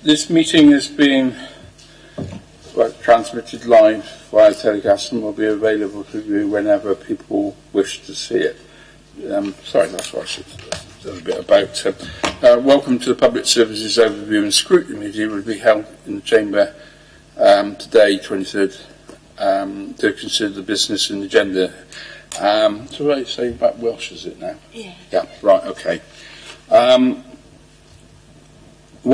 This meeting is being transmitted live via telecast and will be available to view whenever people wish to see it. Sorry, that's what I should say a bit about. Welcome to the Public Services Overview and Scrutiny Meeting. It will be held in the Chamber today, 23rd, to consider the business and agenda. So what do you say about Welsh, is it now? Yeah. Yeah, right, okay. We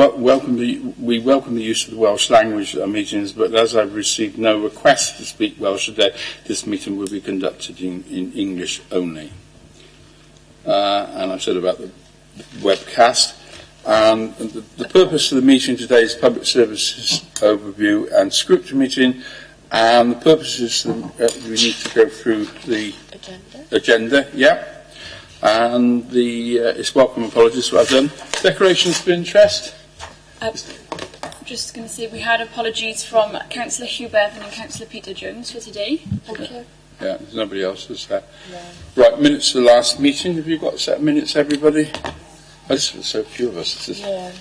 welcome the use of the Welsh language at our meetings, but as I've received no request to speak Welsh today, this meeting will be conducted in English only. And I've said about the webcast. And the purpose of the meeting today is Public Services Overview and Scrutiny Meeting, and the purpose is we need to go through the agenda, yeah. And it's welcome apologies what I've done. Decorations of interest. Just going to say we had apologies from Councillor Hugh Bevan and Councillor Peter Jones for today. Thank you. Yeah, there's nobody else, is there? No. Right, minutes of the last meeting. Have you got a set of minutes, everybody? Oh, there's so few of us. Yeah.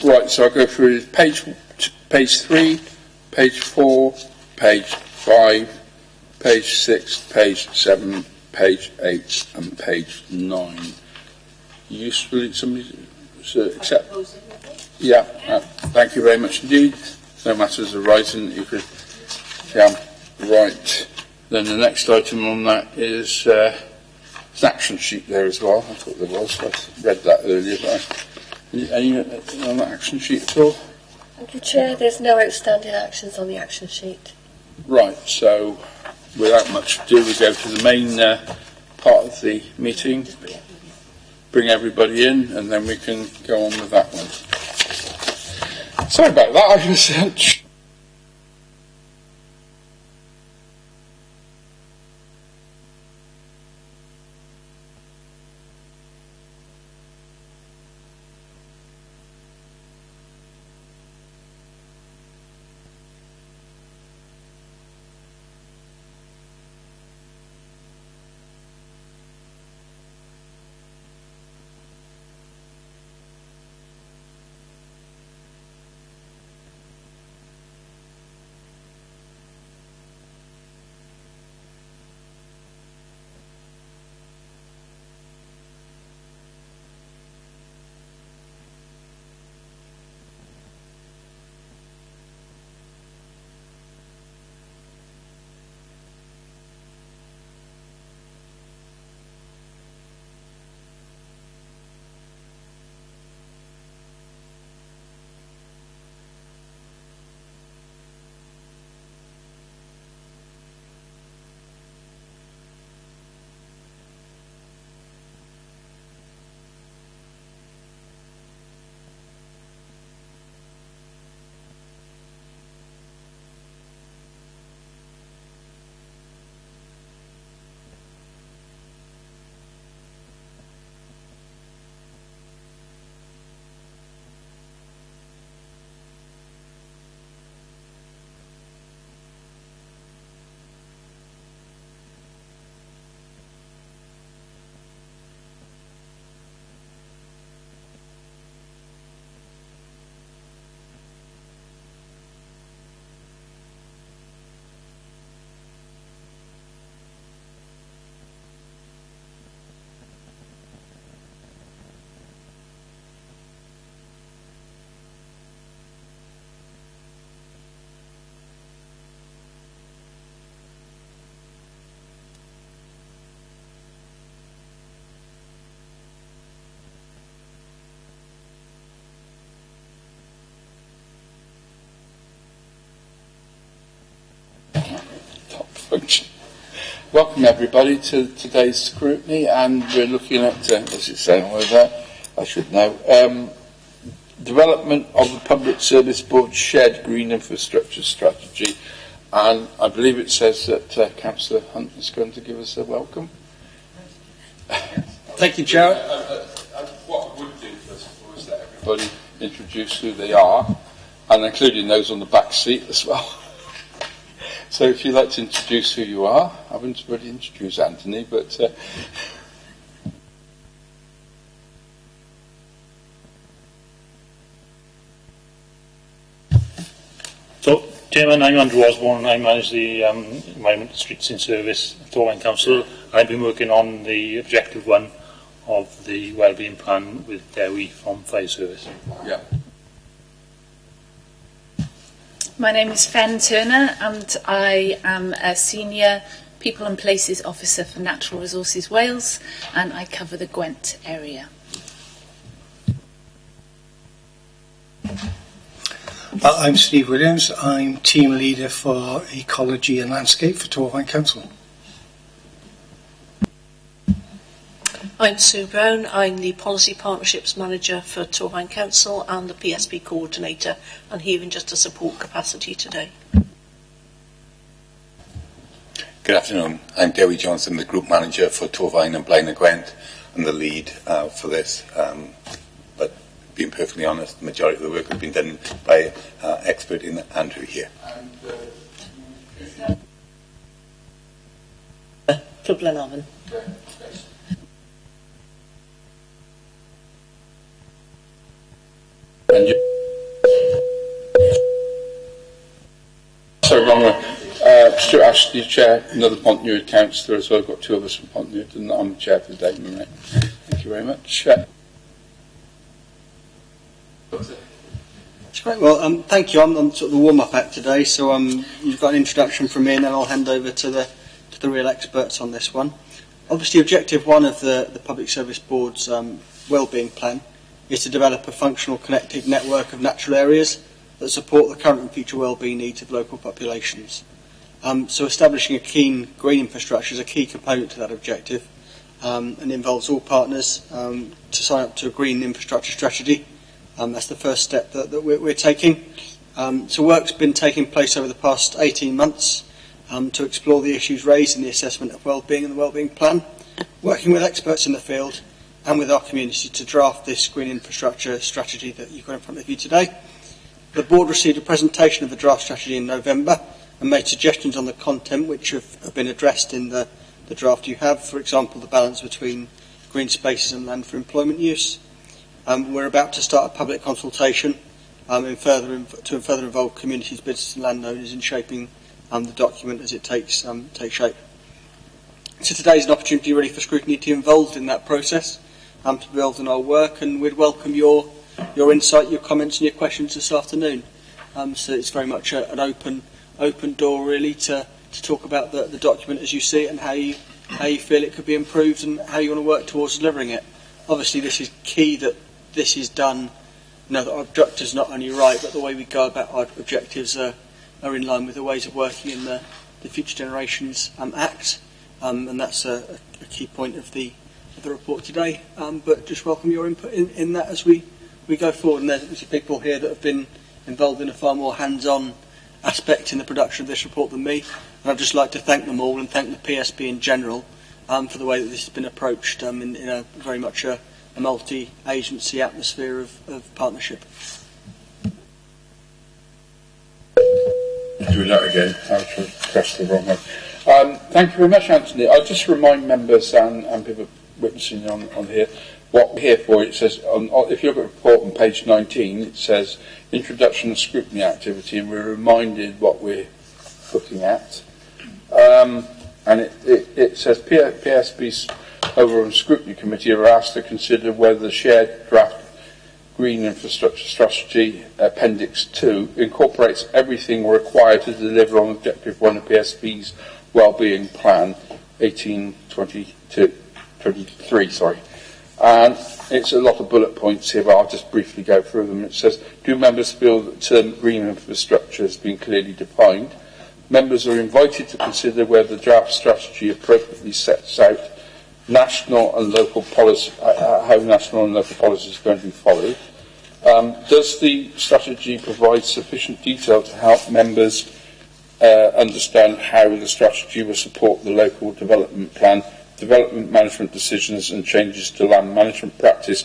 Right, so I'll go through page 3, page 4, page 5, page 6, page 7, page 8, and page 9. Useful, somebody accept? Yeah, thank you very much indeed. No matters arising, you could, yeah, right. Then the next item on that is an action sheet there as well. I thought there was, I read that earlier, but any on that action sheet at all? Thank you, Chair. There's no outstanding actions on the action sheet. Right, so without much ado, we go to the main part of the meeting. Bring everybody in, and then we can go on with that one. Sorry about that, I was... Welcome everybody to today's scrutiny, and we're looking at, what's it saying over there? I should know. Development of the Public Service Board Shared Green Infrastructure Strategy, and I believe it says that Councillor Hunt is going to give us a welcome. Thank you, Chair. What I would do first of all is let everybody introduce who they are, and including those on the back seat as well. So if you'd like to introduce who you are, I haven't already introduced Anthony, but... So, Chairman, I'm Andrew Osborne and I manage the Environment Streets in Service at Torfaen Council. I've been working on the Objective 1 of the Wellbeing Plan with Dewi from Fire Service. Yeah. My name is Fen Turner and I am a Senior People and Places Officer for Natural Resources Wales and I cover the Gwent area. I'm Steve Williams. I'm Team Leader for Ecology and Landscape for Torfaen Council. I'm Sue Brown. I'm the Policy Partnerships Manager for Torfaen Council and the PSP Coordinator, and here in just a support capacity today. Good afternoon. I'm Dewi Johnson, the Group Manager for Torfaen and Blaenau Gwent, and the lead for this. But being perfectly honest, the majority of the work has been done by expert in Andrew here. For Glenavon. And you, so wrong. Stuart Ashley, Chair, another Pontnewid councillor as well. I've got two of us from Pontnewid, and I'm the Chair for the day. Right? Thank you very much. Great. Well, thank you. I'm sort of the warm-up act today, so you've got an introduction from me, and then I'll hand over to the real experts on this one. Obviously, Objective 1 of the Public Service Board's wellbeing plan is to develop a functional connected network of natural areas that support the current and future wellbeing needs of local populations. So establishing a keen green infrastructure is a key component to that objective, and involves all partners to sign up to a green infrastructure strategy. That's the first step that we're taking. So work's been taking place over the past 18 months to explore the issues raised in the assessment of wellbeing and the wellbeing plan, working with experts in the field and with our community to draft this green infrastructure strategy that you've got in front of you today. The board received a presentation of the draft strategy in November and made suggestions on the content which have been addressed in the draft you have, for example, the balance between green spaces and land for employment use. We're about to start a public consultation to further involve communities, businesses and landowners in shaping the document as it takes shape. So today is an opportunity really for scrutiny to be involved in that process, to build on our work, and we'd welcome your insight, your comments and your questions this afternoon. So it's very much an open door really to talk about the document as you see it and how you feel it could be improved and how you want to work towards delivering it. Obviously this is key that this is done, that our objectives are not only right, but the way we go about our objectives are in line with the ways of working in the Future Generations Act, and that's a key point of the report today. But just welcome your input in that as we go forward. And there's people here that have been involved in a far more hands-on aspect in the production of this report than me, and I'd just like to thank them all and thank the PSB in general for the way that this has been approached in a very much a multi-agency atmosphere of partnership. Do that again. I pressed the wrong one. Thank you very much, Anthony. I'll just remind members and people witnessing on here what we're here for. It says, if you look at the report on page 19, it says Introduction of Scrutiny Activity, and we're reminded what we're looking at. And it says PSB's Overall Scrutiny Committee are asked to consider whether the shared draft Green Infrastructure Strategy Appendix 2 incorporates everything required to deliver on Objective 1 of PSB's Wellbeing Plan 1823. And it's a lot of bullet points here, but I'll just briefly go through them. It says, do members feel that the term green infrastructure has been clearly defined? Members are invited to consider whether the draft strategy appropriately sets out national and local policy, how national and local policies are going to be followed. Does the strategy provide sufficient detail to help members understand how the strategy will support the local development plan, development management decisions and changes to land management practice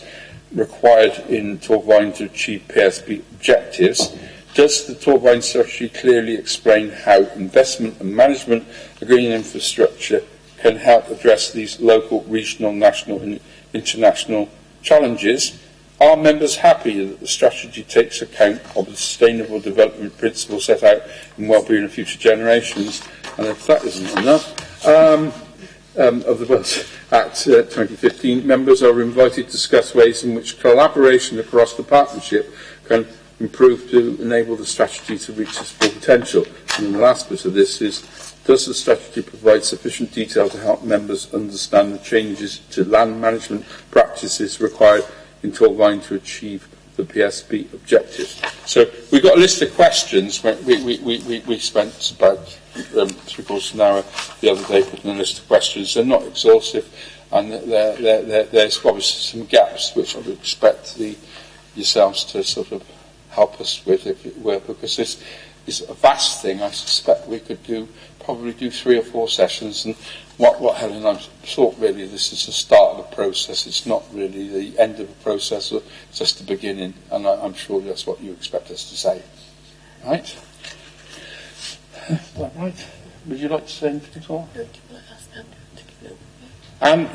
required in Torfaen to achieve PSB objectives? Does the Torfaen strategy clearly explain how investment and management of green infrastructure can help address these local, regional, national and international challenges? Are members happy that the strategy takes account of the sustainable development principles set out in Wellbeing of Future Generations? And if that isn't enough, of the Wales Act 2015, members are invited to discuss ways in which collaboration across the partnership can improve to enable the strategy to reach its full potential. And the last bit of this is, does the strategy provide sufficient detail to help members understand the changes to land management practices required in Torfaen to achieve the PSB objectives? So we've got a list of questions. We spent about 3/4 of an hour the other day putting a list of questions. They're not exhaustive, and there's obviously some gaps which I would expect yourselves to sort of help us with, if it were, because this is a vast thing. I suspect we could probably do 3 or 4 sessions, and what Helen, I thought really this is the start of a process. It's not really the end of a process, or just the beginning, and I'm sure that's what you expect us to say. Right? Right. Would you like to say anything at all?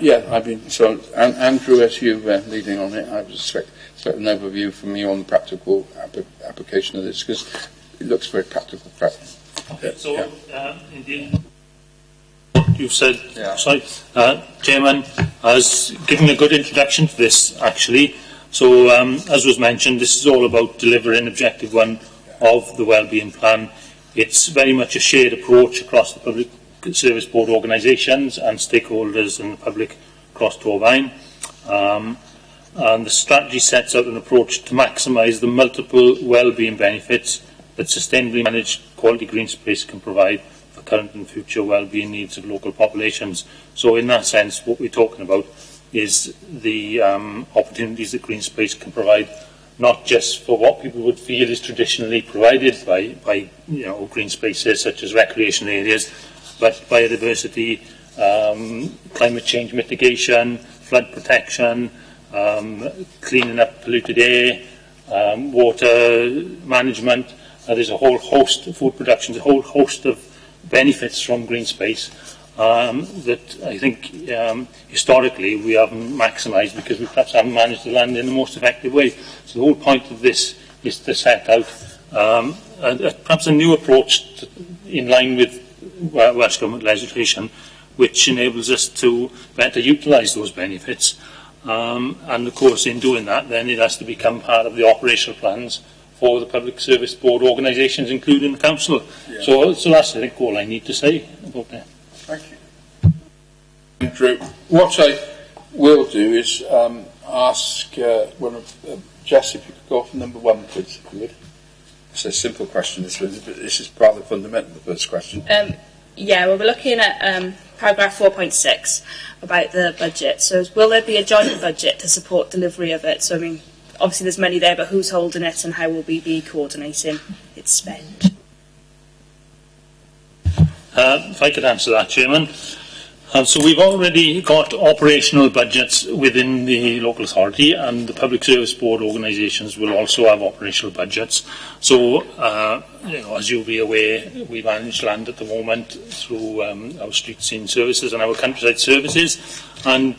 Yeah, I mean, so Andrew, as you leading on it, I would expect an overview from you on the practical application of this, because it looks very practical. Okay, so indeed, what you've said, Chairman, has given a good introduction to this, actually. So, as was mentioned, this is all about delivering Objective 1 of the Wellbeing Plan. It's very much a shared approach across the Public Service Board organisations and stakeholders and the public across Torfaen. And the strategy sets out an approach to maximise the multiple wellbeing benefits that sustainably managed quality green space can provide for current and future wellbeing needs of local populations. So in that sense, what we're talking about is the opportunities that green space can provide, not just for what people would feel is traditionally provided by green spaces such as recreation areas, but biodiversity, climate change mitigation, flood protection, cleaning up polluted air, water management. There's a whole host of food production, a whole host of benefits from green space that I think historically we haven't maximised because we perhaps haven't managed the land in the most effective way. So the whole point of this is to set out perhaps a new approach in line with Welsh Government legislation, which enables us to better utilise those benefits. And of course, in doing that, then it has to become part of the operational plans for the Public Service Board organisations, including the Council. Yeah. So that's, I think, all I need to say about that. Thank you. Andrew, what I will do is ask one of Jess, if you could go off number 1, please, if you would. It's a simple question, this is rather fundamental, the first question. Yeah, well, we're looking at paragraph 4.6 about the budget. So will there be a joint budget to support delivery of it? So, I mean, obviously there's money there, but who's holding it and how will we be coordinating its spend? If I could answer that, Chairman. So we've already got operational budgets within the local authority, and the Public Service Board organisations will also have operational budgets. So, as you'll be aware, we manage land at the moment through our street scene services and our countryside services, and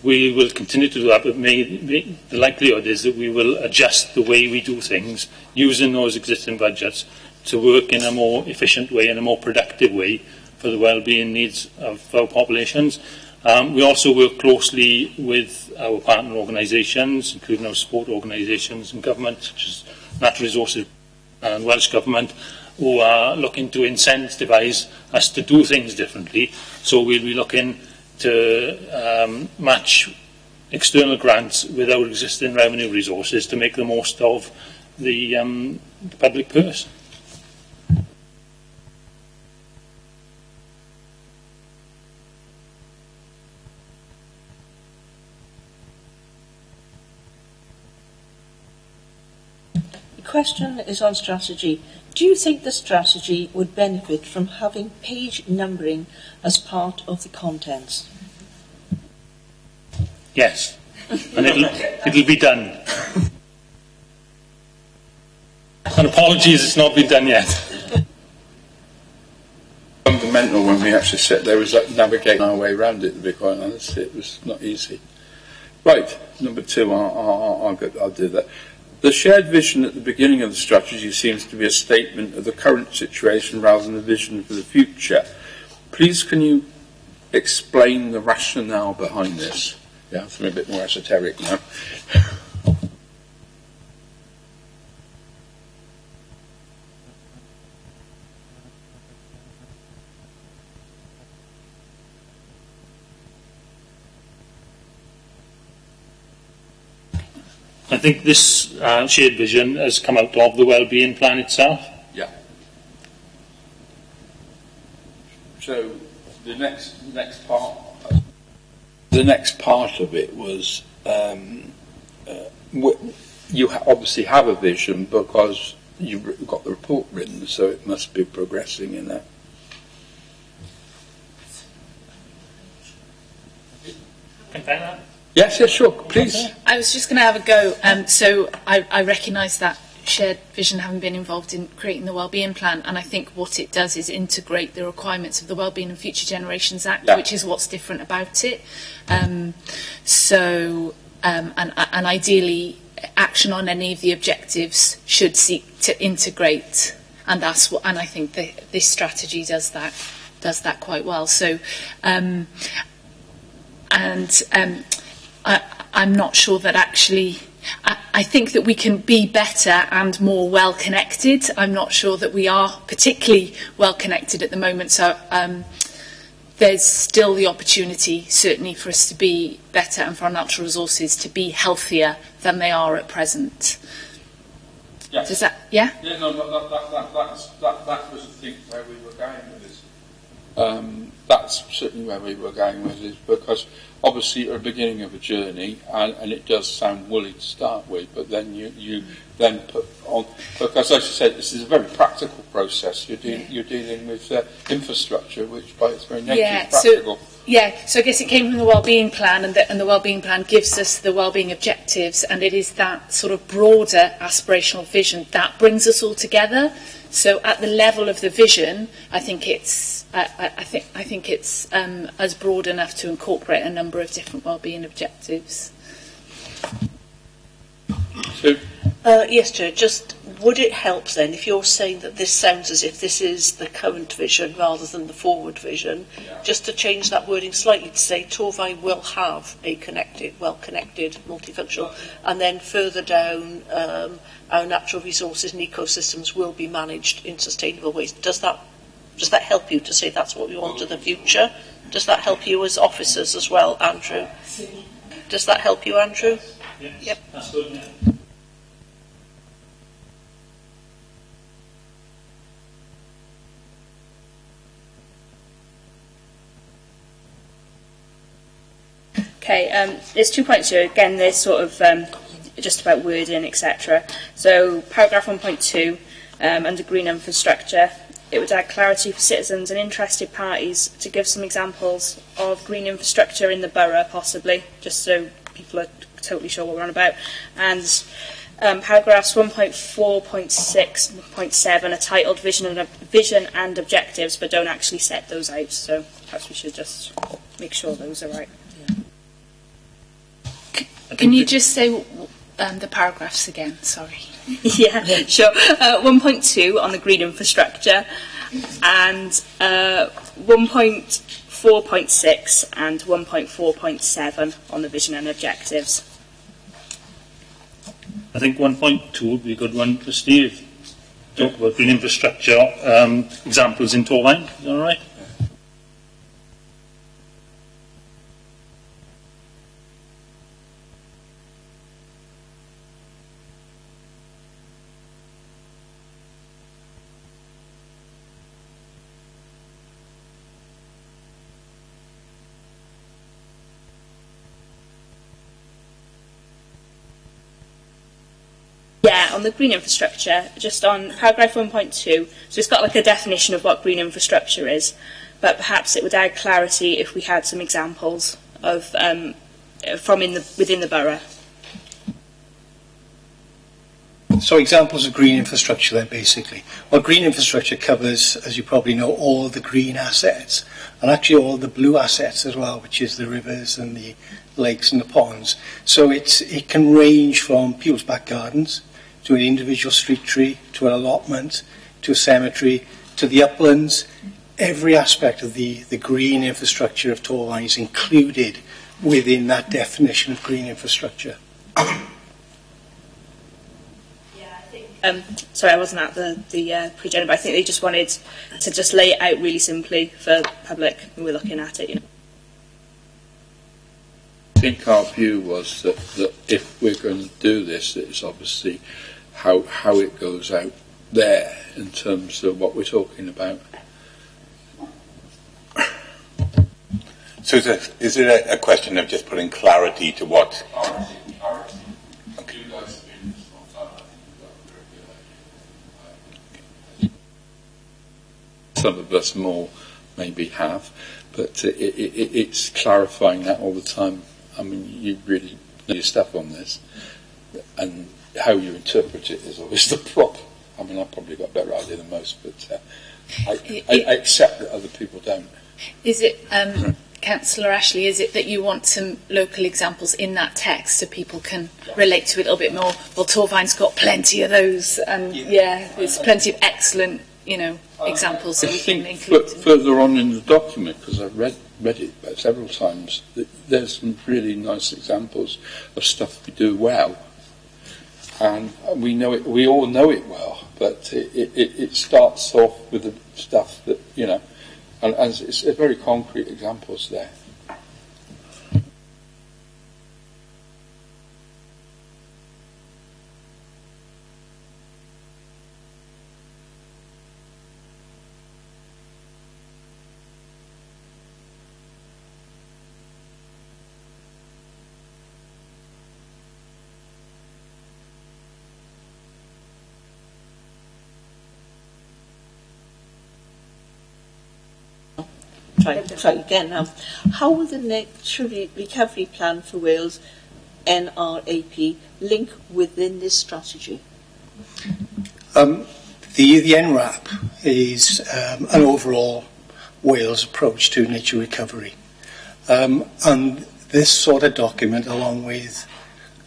we will continue to do that, but the likelihood is that we will adjust the way we do things using those existing budgets to work in a more efficient way and a more productive way for the wellbeing needs of our populations. We also work closely with our partner organisations, including our support organisations and government, such as Natural Resources and Welsh Government, who are looking to incentivise us to do things differently. So we'll be looking to match external grants with our existing revenue resources to make the most of the public purse. Question is on strategy. Do you think the strategy would benefit from having page numbering as part of the contents? Yes, and it'll be done. And apologies, it's not been done yet. Fundamental when we actually sit there was like navigating our way around it, to be quite honest. It was not easy. Right, number 2, I'll do that. The shared vision at the beginning of the strategy seems to be a statement of the current situation rather than a vision for the future. Please can you explain the rationale behind this? Yeah, something a bit more esoteric now. I think this shared vision has come out of the wellbeing plan itself. Yeah. So the next part of it was you obviously have a vision because you've got the report written, so it must be progressing in that. Confirm that? Yes, sure, please. I was just going to have a go. So I recognise that shared vision having been involved in creating the Wellbeing Plan, and I think what it does is integrate the requirements of the Wellbeing and Future Generations Act, which is what's different about it. And ideally, action on any of the objectives should seek to integrate, and that's what. And I think this strategy does that quite well. So, I'm not sure that actually. I think that we can be better and more well connected. I'm not sure that we are particularly well connected at the moment. So there's still the opportunity, certainly, for us to be better and for our natural resources to be healthier than they are at present. Yes. Does that? Yeah. Yeah. No. That was the thing where we were going with this. That's certainly where we were going with this, because obviously you're at the beginning of a journey, and it does sound woolly to start with, but then you then put on, because as I said, this is a very practical process. You're dealing with infrastructure, which by its very nature is practical. So I guess it came from the Wellbeing Plan, and the Wellbeing Plan gives us the wellbeing objectives, and it is that sort of broader aspirational vision that brings us all together. So at the level of the vision, I think it's as broad enough to incorporate a number of different wellbeing objectives. So, yes, Chair, just would it help then if you're saying that this sounds as if this is the current vision rather than the forward vision, just to change that wording slightly to say Torfaen will have a well-connected, multifunctional, and then further down our natural resources and ecosystems will be managed in sustainable ways. Does that help you to say that's what we want in the future? Does that help you as officers as well, Andrew? Does that help you, Andrew? Yes. Yep. That's good, yeah. Okay, there's 2 points here. Again, there's sort of just about wording, etc. So, paragraph 1.2, under green infrastructure, it would add clarity for citizens and interested parties to give some examples of green infrastructure in the borough, possibly, just so people are totally sure what we're on about. And paragraphs 1.4, 0.7 are titled Vision and Objectives, but don't actually set those out. So perhaps we should just make sure those are right. Can you just say the paragraphs again? Sorry. Yeah, sure. 1.2 on the green infrastructure, and 1.4.6 and 1.4.7 on the vision and objectives. I think 1.2 would be a good one for Steve. Talk about green infrastructure examples in Torfaen. Is that all right? Yeah, on the green infrastructure, just on paragraph 1.2, so it's got like a definition of what green infrastructure is, but perhaps it would add clarity if we had some examples of within the borough. So examples of green infrastructure then, basically. Well, green infrastructure covers, as you probably know, all the green assets, and actually all the blue assets as well, which is the rivers and the lakes and the ponds. So it can range from people's back gardens to an individual street tree, to an allotment, to a cemetery, to the uplands. Every aspect of the green infrastructure of Torfaen is included within that definition of green infrastructure. Sorry, I wasn't at the pre-agenda, but I think they just wanted to just lay it out really simply for the public when we're looking at it. I think our view was that if we're going to do this, it's obviously how it goes out there in terms of what we're talking about. So is it a question of just putting clarity to what? Some of us more maybe have, but it's clarifying that all the time. I mean, you really know your stuff on this, and how you interpret it is always the problem. I mean, I've probably got a better idea than most, but I accept that other people don't. Is it, Councillor Ashley, is it that you want some local examples in that text so people can relate to it a little bit more? Well, Torfaen's got plenty of those, and there's plenty of excellent, examples that we can include. But further on in the document, because I've read it several times, there's some really nice examples of stuff we do well, and we know it. We all know it well, but it starts off with the stuff that and it's very concrete examples there. Try again now. How will the next recovery plan for Wales, NRAP, link within this strategy? The NRAP is an overall Wales approach to nature recovery. And this sort of document, along with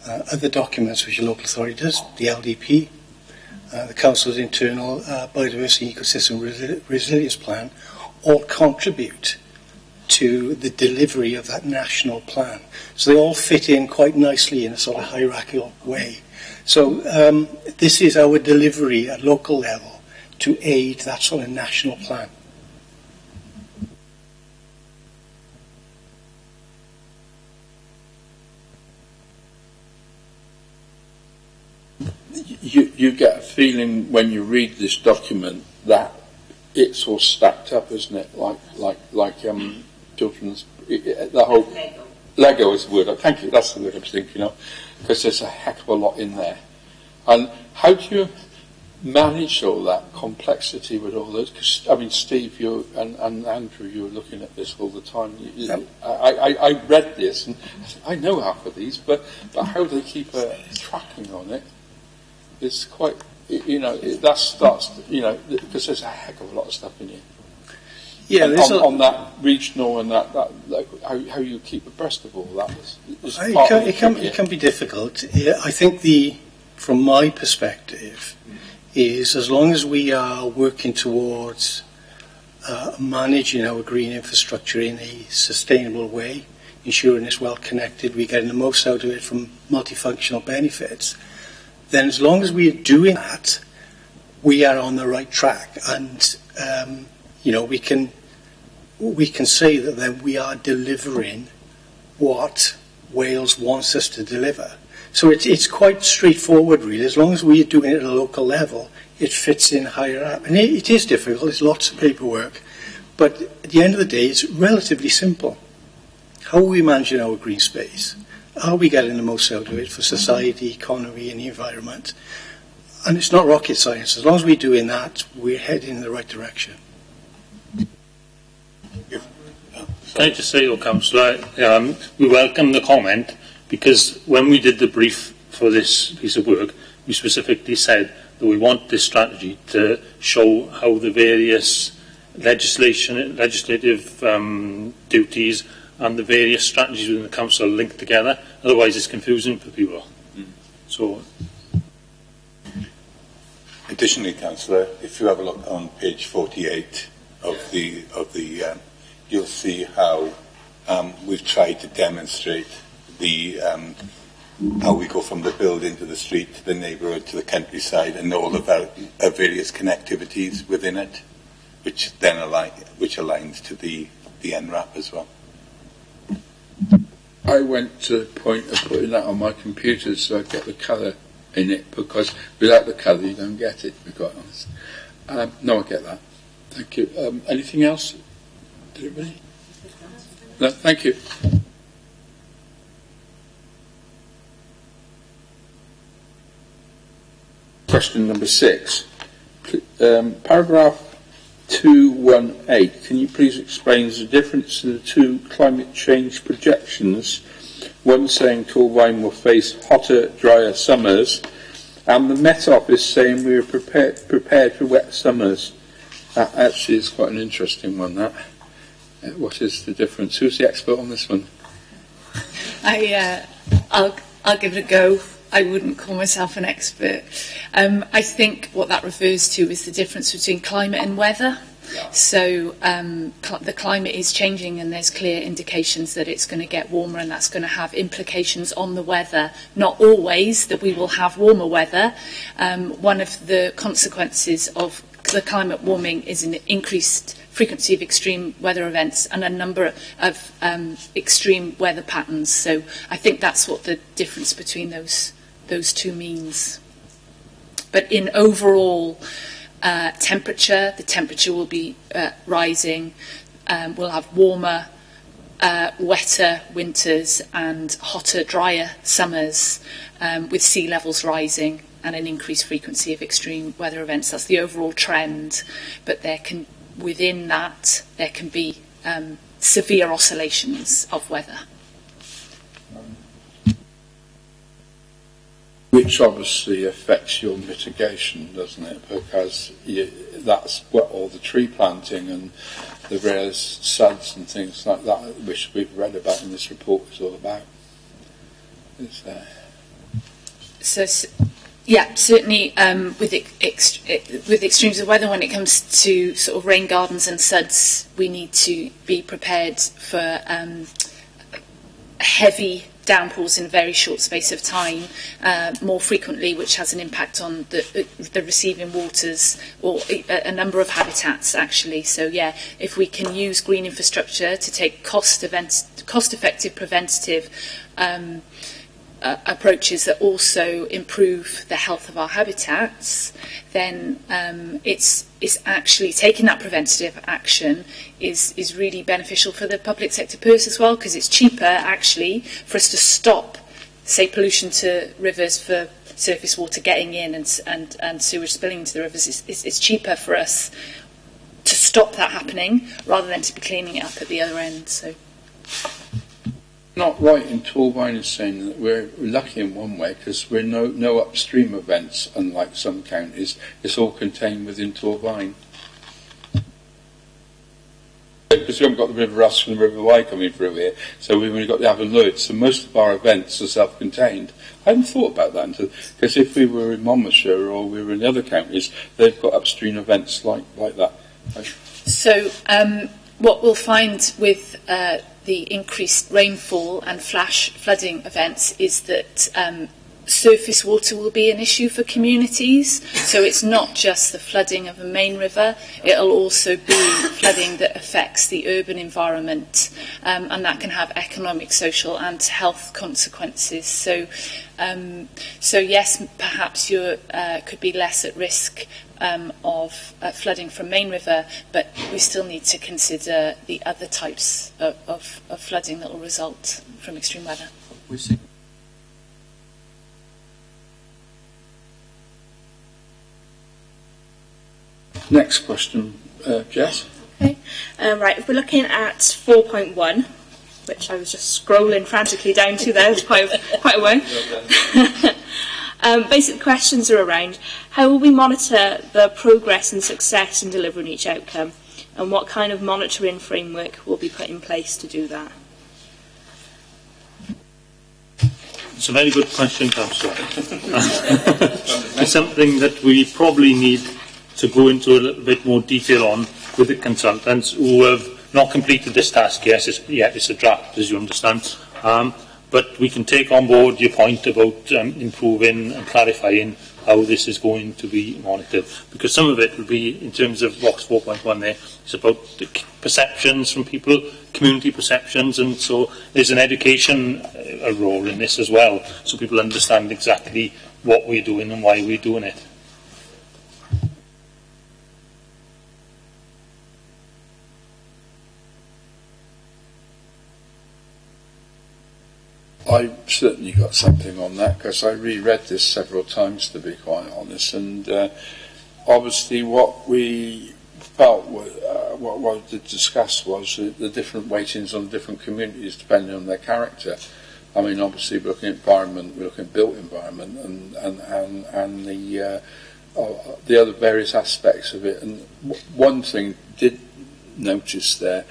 other documents which the local authority does, the LDP, the Council's internal biodiversity ecosystem resilience plan, all contribute to the delivery of that national plan. So they all fit in quite nicely in a sort of hierarchical way. So this is our delivery at local level to aid that sort of national plan. You get a feeling when you read this document that it's all stacked up, isn't it? Like children's, the whole Lego is the word. Thank you. That's the word I was thinking of, because there's a heck of a lot in there. And how do you manage all that complexity with all those? Because I mean, Steve, you and Andrew, you were looking at this all the time. I read this and I know half of these, but how they keep tracking on it is quite. That starts, because there's a heck of a lot of stuff in here. Yeah, on that regional and that how you keep abreast of all that it can be difficult. I think from my perspective, is as long as we are working towards managing our green infrastructure in a sustainable way, ensuring it's well connected, we're getting the most out of it from multifunctional benefits, then as long as we are doing that, we are on the right track, and we can say that then we are delivering what Wales wants us to deliver. So it's quite straightforward, really. As long as we are doing it at a local level, it fits in higher up. And it is difficult. There's lots of paperwork, but at the end of the day, it's relatively simple. How are we managing our green space? Are we getting the most out of it for society, economy and the environment? And it's not rocket science. As long as we're doing that, we're heading in the right direction. Can I just say, Councillor, we welcome the comment, because when we did the brief for this piece of work, we specifically said that we want this strategy to show how the various legislative duties and the various strategies within the council are linked together. Otherwise, it's confusing for people. So, additionally, Councillor, if you have a look on page 48 of the you'll see how we've tried to demonstrate the how we go from the building to the street to the neighbourhood to the countryside, and all of our various connectivities within it, which then aligns to the NRAP as well. I went to the point of putting that on my computer so I get the colour in it, because without the colour you don't get it, to be quite honest. No, I get that. Thank you. Anything else? Anybody? No, thank you. Question number 6. Paragraph 218. Can you please explain the difference in the two climate change projections? One saying Torvine will face hotter, drier summers, and the Met Office saying we are prepared for wet summers. That actually is quite an interesting one, that. What is the difference? Who's the expert on this one? I'll give it a go. I wouldn't call myself an expert. I think what that refers to is the difference between climate and weather. So the climate is changing, and there's clear indications that it's going to get warmer, and that's going to have implications on the weather. Not always that we will have warmer weather. One of the consequences of the climate warming is an increased frequency of extreme weather events and a number of extreme weather patterns. So I think that's what the difference between those two means. But in overall temperature, the temperature will be rising. We'll have warmer, wetter winters and hotter, drier summers, with sea levels rising and an increased frequency of extreme weather events. That's the overall trend. But within that, there can be severe oscillations of weather. Which obviously affects your mitigation, doesn't it? Because that's what all the tree planting and the various suds and things like that, which we've read about in this report, is all about. Yeah, certainly with extremes of weather, when it comes to sort of rain gardens and suds, we need to be prepared for heavy downpours in a very short space of time, more frequently, which has an impact on the receiving waters or a number of habitats, actually. So, yeah, if we can use green infrastructure to take cost-effective preventative approaches that also improve the health of our habitats, then it's actually taking that preventative action is really beneficial for the public sector purse as well, because it's cheaper actually for us to stop, say, pollution to rivers for surface water getting in and sewage spilling into the rivers. It's cheaper for us to stop that happening rather than to be cleaning it up at the other end. So. Not right in Torvine is saying that we're lucky in one way, because we're no upstream events, unlike some counties. It's all contained within Torvine. Because we haven't got the River Usk and the River Wye coming through here, so we've only got the Avon Lloyd, so most of our events are self-contained. I hadn't thought about that until, because if we were in Monmouthshire or we were in the other counties, they've got upstream events like that. So what we'll find with the increased rainfall and flash flooding events is that surface water will be an issue for communities. So it's not just the flooding of a main river, it'll also be flooding that affects the urban environment, and that can have economic, social and health consequences. So yes, perhaps you could be less at risk of flooding from main river, but we still need to consider the other types of flooding that will result from extreme weather. Next question, Jess. Okay. Right, if we're looking at 4.1, which I was just scrolling frantically down to there, it's quite a way. Basic questions are around how will we monitor the progress and success in delivering each outcome, and what kind of monitoring framework will be put in place to do that? It's a very good question, Councillor. It's something that we probably need to go into a little bit more detail on with the consultants who have not completed this task yet. It's a draft, as you understand. But we can take on board your point about improving and clarifying how this is going to be monitored. Because some of it will be, in terms of box 4.1 there, it's about the perceptions from people, community perceptions, and so there's an education role in this as well, so people understand exactly what we're doing and why we're doing it. I've certainly got something on that, because I reread this several times, to be quite honest, and obviously what we felt, what we did discuss was the different weightings on different communities depending on their character. I mean, obviously we're looking at environment, we're looking at built environment, and the other various aspects of it. And one thing did notice there,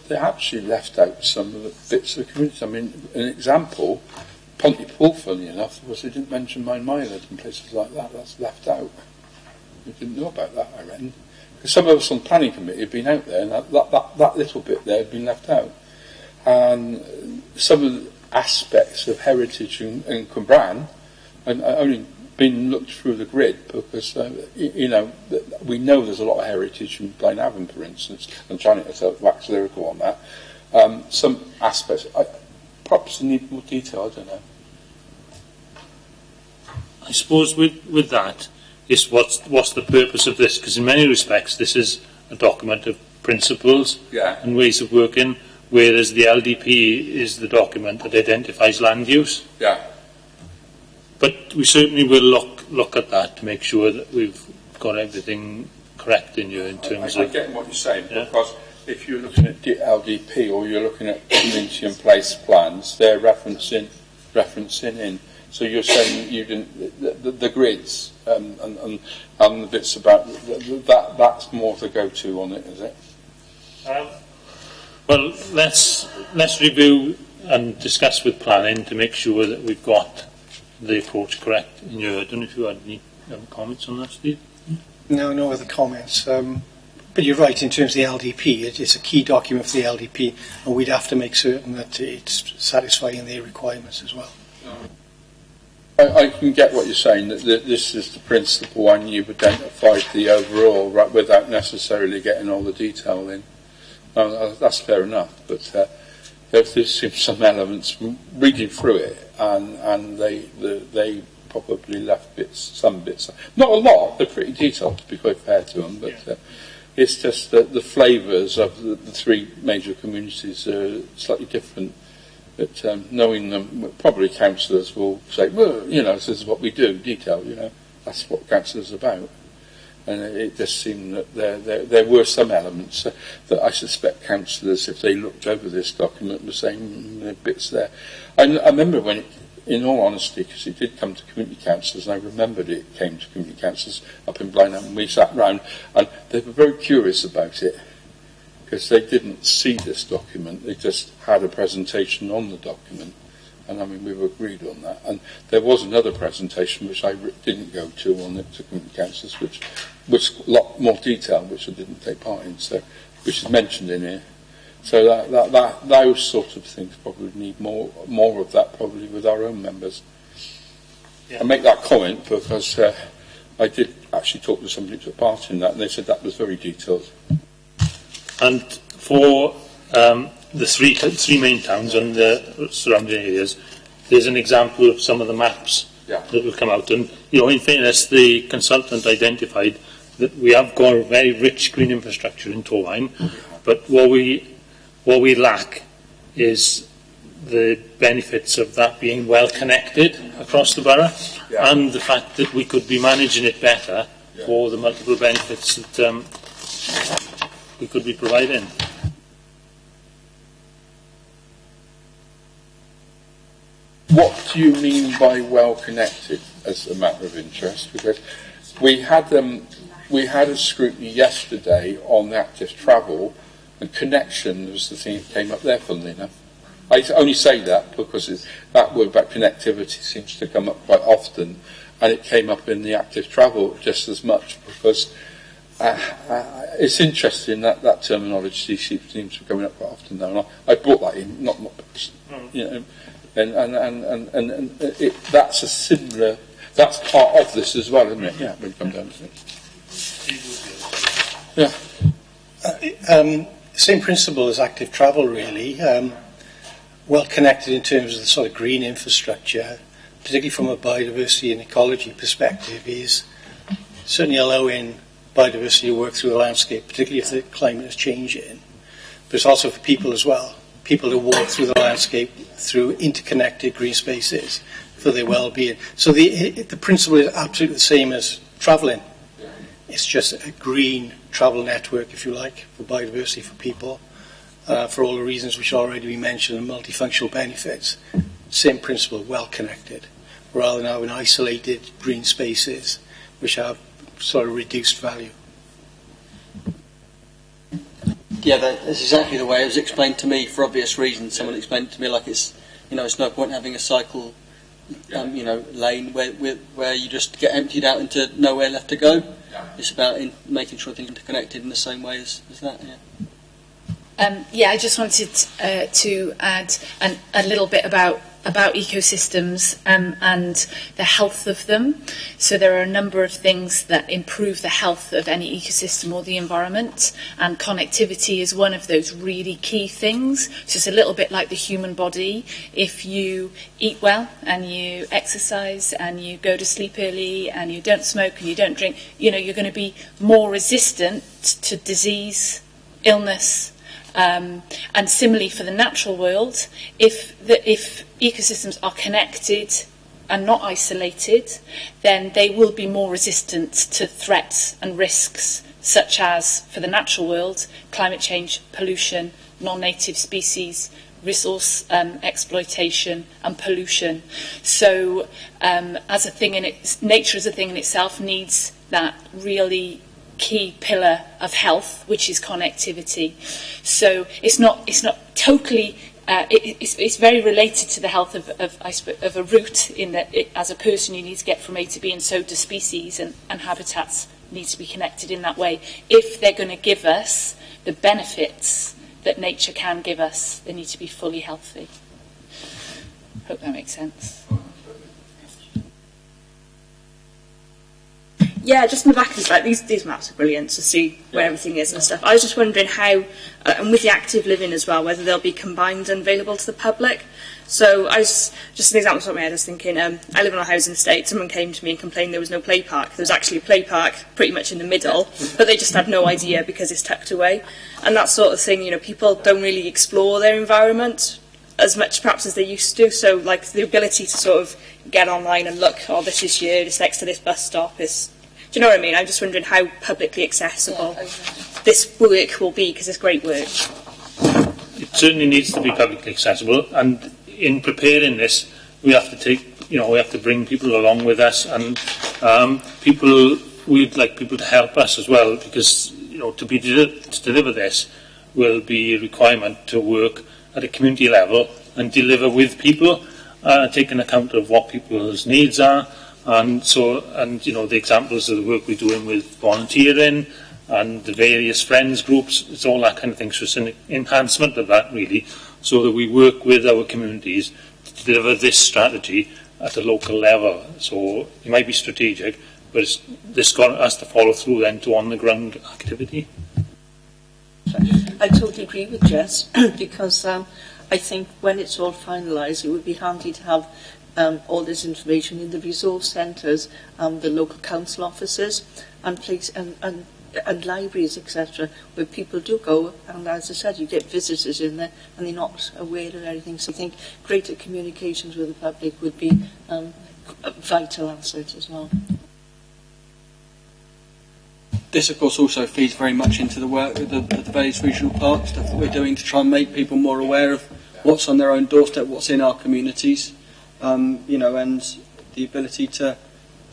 they actually left out some of the bits of the community. I mean, an example, Pontypool, funny enough, was they didn't mention Mine Mileage and places like that. That's left out. We didn't know about that, I reckon. Because some of us on the planning committee have been out there, and that little bit there had been left out. And some of the aspects of heritage in Cwmbran, and only been looked through the grid, because we know there's a lot of heritage in Blaenavon, for instance, and trying to wax lyrical on that. Some aspects, perhaps need more detail. I don't know. I suppose with that is what's the purpose of this? Because in many respects, this is a document of principles and ways of working, whereas the LDP is the document that identifies land use. Yeah. But we certainly will look at that to make sure that we've got everything correct in here in terms of... I get what you're saying, because if you're looking at LDP or you're looking at community and place plans, they're referencing in. So you're saying you didn't the grids and the bits about that's more the go-to on it, is it? Well, let's review and discuss with planning to make sure that we've got the approach correct in your... I don't know if you had any comments on that, Steve? No other comments. But you're right, in terms of the LDP, it's a key document for the LDP, and we'd have to make certain that it's satisfying their requirements as well. I can get what you're saying, that this is the principle and you've identified the overall, right, without necessarily getting all the detail in. That's fair enough, but there seems some elements reading through it, and they probably left some bits. Not a lot, they're pretty detailed, to be quite fair to them, but it's just that the flavours of the three major communities are slightly different. But knowing them, probably councillors will say, well, this is what we do, detail, that's what councillors are about. And it just seemed that there were some elements that I suspect councillors, if they looked over this document, were saying there are bits there. I remember when, in all honesty, because it did come to community councillors, and I remembered it came to community councillors up in Blaenau, and we sat round, and they were very curious about it, because they didn't see this document, they just had a presentation on the document, and I mean we've agreed on that. And there was another presentation which I didn't go to on it to community councillors, which was a lot more detailed, which I didn't take part in, so which is mentioned in here. So that those sort of things probably need more of that, probably with our own members. I make that comment because I did actually talk to somebody who took part in that, and they said that was very detailed. And for the three main towns and the surrounding areas, there's an example of some of the maps that will come out. And, in fairness, the consultant identified that we have got a very rich green infrastructure in Torfaen, but what we lack is the benefits of that being well connected across the borough, and the fact that we could be managing it better for the multiple benefits that we could be providing. what do you mean by well connected as a matter of interest? Because we had a scrutiny yesterday on active travel, and connection was the thing that came up there, funnily enough. I only say that because that word about connectivity seems to come up quite often, and it came up in the active travel just as much, because it's interesting that terminology seems to be coming up quite often now. And I brought that in, not you know, and that's a similar. That's part of this as well, isn't it? Yeah, when you come down to it. Yeah. Same principle as active travel, really. Well connected in terms of the sort of green infrastructure, particularly from a biodiversity and ecology perspective, is certainly allowing biodiversity to work through the landscape, particularly if the climate is changing. But it's also for people as well. People to walk through the landscape through interconnected green spaces for their well-being. So the principle is absolutely the same as travelling. It's just a green travel network, if you like, for biodiversity, for people, for all the reasons which already we mentioned, and multifunctional benefits. Same principle, well connected, rather than having isolated green spaces which have sort of reduced value. Yeah, that's exactly the way it was explained to me for obvious reasons. Someone explained it to me like it's no point having a cycle, lane where you just get emptied out into nowhere left to go. It's about making sure things are interconnected in the same way as that. Yeah. I just wanted to add a little bit about ecosystems and the health of them. So there are a number of things that improve the health of any ecosystem or the environment, and connectivity is one of those really key things. So it's a little bit like the human body. If you eat well and you exercise and you go to sleep early and you don't smoke and you don't drink, you're going to be more resistant to disease, illness. And similarly for the natural world, if ecosystems are connected and not isolated, then they will be more resistant to threats and risks, such as, for the natural world, climate change, pollution, non-native species, resource exploitation and pollution. So as a thing nature as a thing in itself needs that really key pillar of health, which is connectivity. So it's not totally. It's very related to the health of a root, in that as a person you need to get from A to B, and so do species and habitats need to be connected in that way. If they're going to give us the benefits that nature can give us, they need to be fully healthy. Hope that makes sense. Yeah, just in the back of the these maps are brilliant to see where everything is and stuff. I was just wondering how, and with the active living as well, whether they'll be combined and available to the public. So I was, just an example off the top of my head, I was thinking, I live on a housing estate, someone came to me and complained there was no play park. There was actually a play park pretty much in the middle, but they just had no idea because it's tucked away. And that sort of thing, people don't really explore their environment as much perhaps as they used to. So like the ability to sort of get online and look, this is here, it's next to this bus stop, is... Do you know what I mean? I'm just wondering how publicly accessible this work will be, because it's great work. It certainly needs to be publicly accessible, and in preparing this, we have to bring people along with us, and we'd like people to help us as well, because to deliver this will be a requirement to work at a community level and deliver with people, taking account of what people's needs are. And the examples of the work we're doing with volunteering and the various friends groups, it's all that kind of thing. So it's an enhancement of that, really, so that we work with our communities to deliver this strategy at a local level. So it might be strategic, but this has to follow through then to on-the-ground activity. I totally agree with Jess, because I think when it's all finalised, it would be handy to have all this information in the resource centres, the local council offices, and libraries, etc., where people do go. And as I said, you get visitors in there, and they're not aware of anything. So I think greater communications with the public would be a vital asset as well. This, of course, also feeds very much into the work of the various regional parks, stuff that we're doing to try and make people more aware of what's on their own doorstep, what's in our communities. you know, and the ability to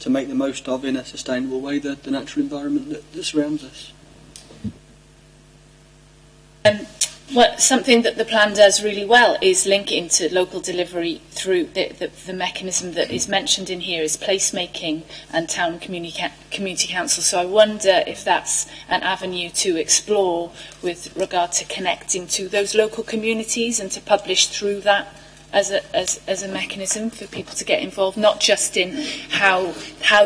make the most of, in a sustainable way, the natural environment that surrounds us. Well, something that the plan does really well is link into local delivery through the mechanism that is mentioned in here is placemaking and town community council. So I wonder if that's an avenue to explore with regard to connecting to those local communities and to publish through that as a mechanism for people to get involved, not just in how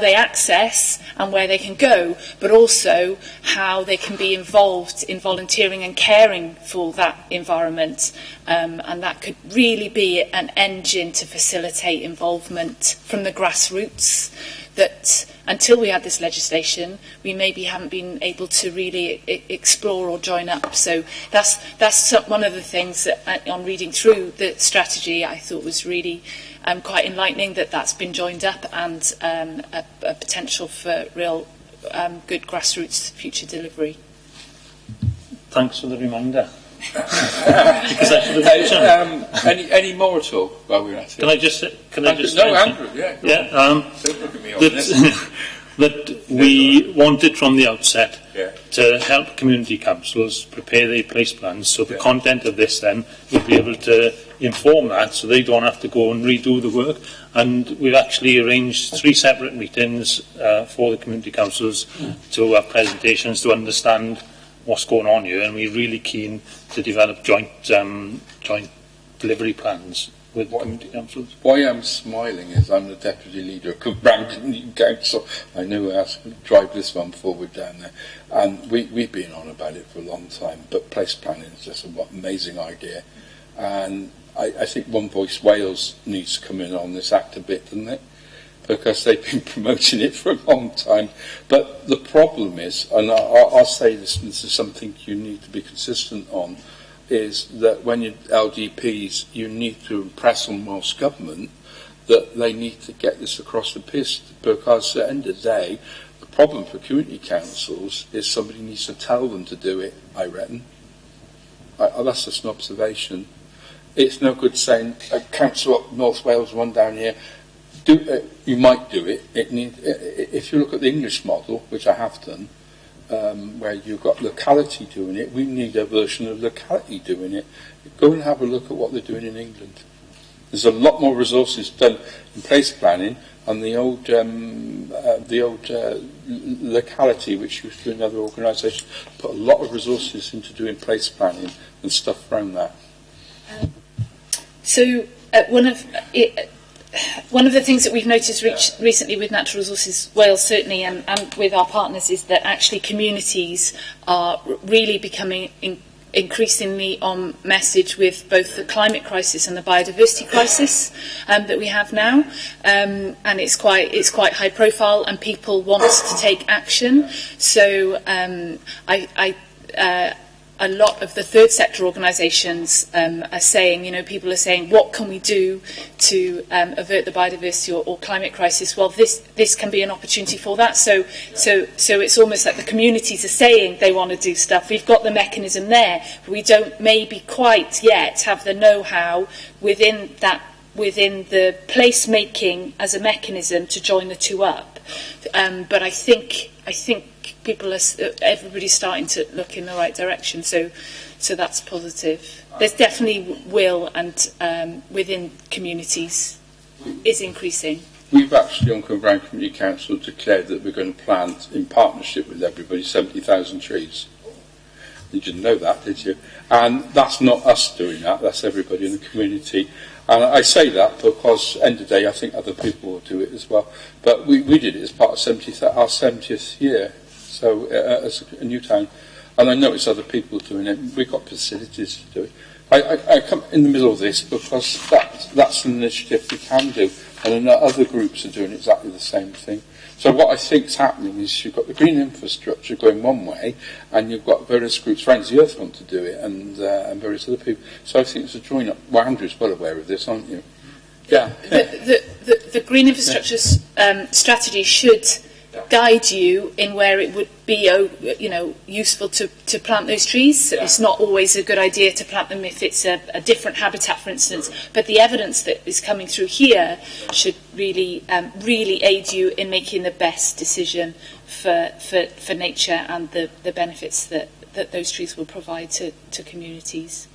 they access and where they can go, but also how they can be involved in volunteering and caring for that environment. And that could really be an engine to facilitate involvement from the grassroots that until we had this legislation, we maybe haven't been able to really explore or join up. So that's one of the things that, on reading through the strategy, I thought was really quite enlightening, that that's been joined up, and a potential for real good grassroots future delivery. Thanks for the reminder. Because I should have any more at all while we're at it? Can I just no, Andrew, yeah. Don't look at me on this. That we wanted from the outset to help community councils prepare their place plans, so the content of this then will be able to inform that, so they don't have to go and redo the work. And we've actually arranged 3 separate meetings for the community councils to have presentations to understand what's going on here, and we're really keen to develop joint delivery plans with community councils. Why I'm smiling is I'm the deputy leader of Cwmbran Community Council. I know how to drive this one forward down there, and we've been on about it for a long time. But place planning is just an amazing idea, and I think One Voice Wales needs to come in on this act a bit, doesn't it? Because they've been promoting it for a long time. But the problem is, and I'll say this is something you need to be consistent on, is that when you're LDPs, you need to impress on Welsh Government that they need to get this across the piss, because at the end of the day, the problem for community councils is somebody needs to tell them to do it, I reckon. That's just an observation. It's no good saying, a council up North Wales, one down here, you might do it. If you look at the English model, which I have done, where you've got locality doing it, we need a version of locality doing it. Go and have a look at what they're doing in England. There's a lot more resources done in place planning, and the old locality, which used to be another organisation, put a lot of resources into doing place planning and stuff around that. So one of the things that we've noticed recently with Natural Resources Wales, certainly, and with our partners, is that actually communities are really becoming increasingly on message with both the climate crisis and the biodiversity crisis that we have now, and it's quite high profile, and people want to take action. So a lot of the third sector organisations are saying, people are saying, what can we do to avert the biodiversity or climate crisis? Well, this can be an opportunity for that. So it's almost like the communities are saying they want to do stuff. We've got the mechanism there, but we don't maybe quite yet have the know-how within the placemaking as a mechanism to join the two up. But I think everybody's starting to look in the right direction, so that's positive. There's definitely will, and within communities is increasing. We've actually on Cwmbran Community Council declared that we're going to plant, in partnership with everybody, 70,000 trees. You didn't know that, did you? And that's not us doing that, that's everybody in the community. And I say that because, end of the day, I think other people will do it as well. But we did it as part of our 70th year, so as a new town. And I notice other people doing it. We've got facilities to do it. I come in the middle of this because that's an initiative we can do. And other groups are doing exactly the same thing. So what I think is happening is you've got the green infrastructure going one way, and you've got various groups, Friends of the Earth want to do it, and various other people. So I think it's a join up. Well, Andrew's well aware of this, aren't you? Yeah. The green infrastructure strategy should guide you in where it would be, useful to plant those trees. It's not always a good idea to plant them if it's a different habitat, for instance. But the evidence that is coming through here should really aid you in making the best decision for nature and the benefits that those trees will provide to communities.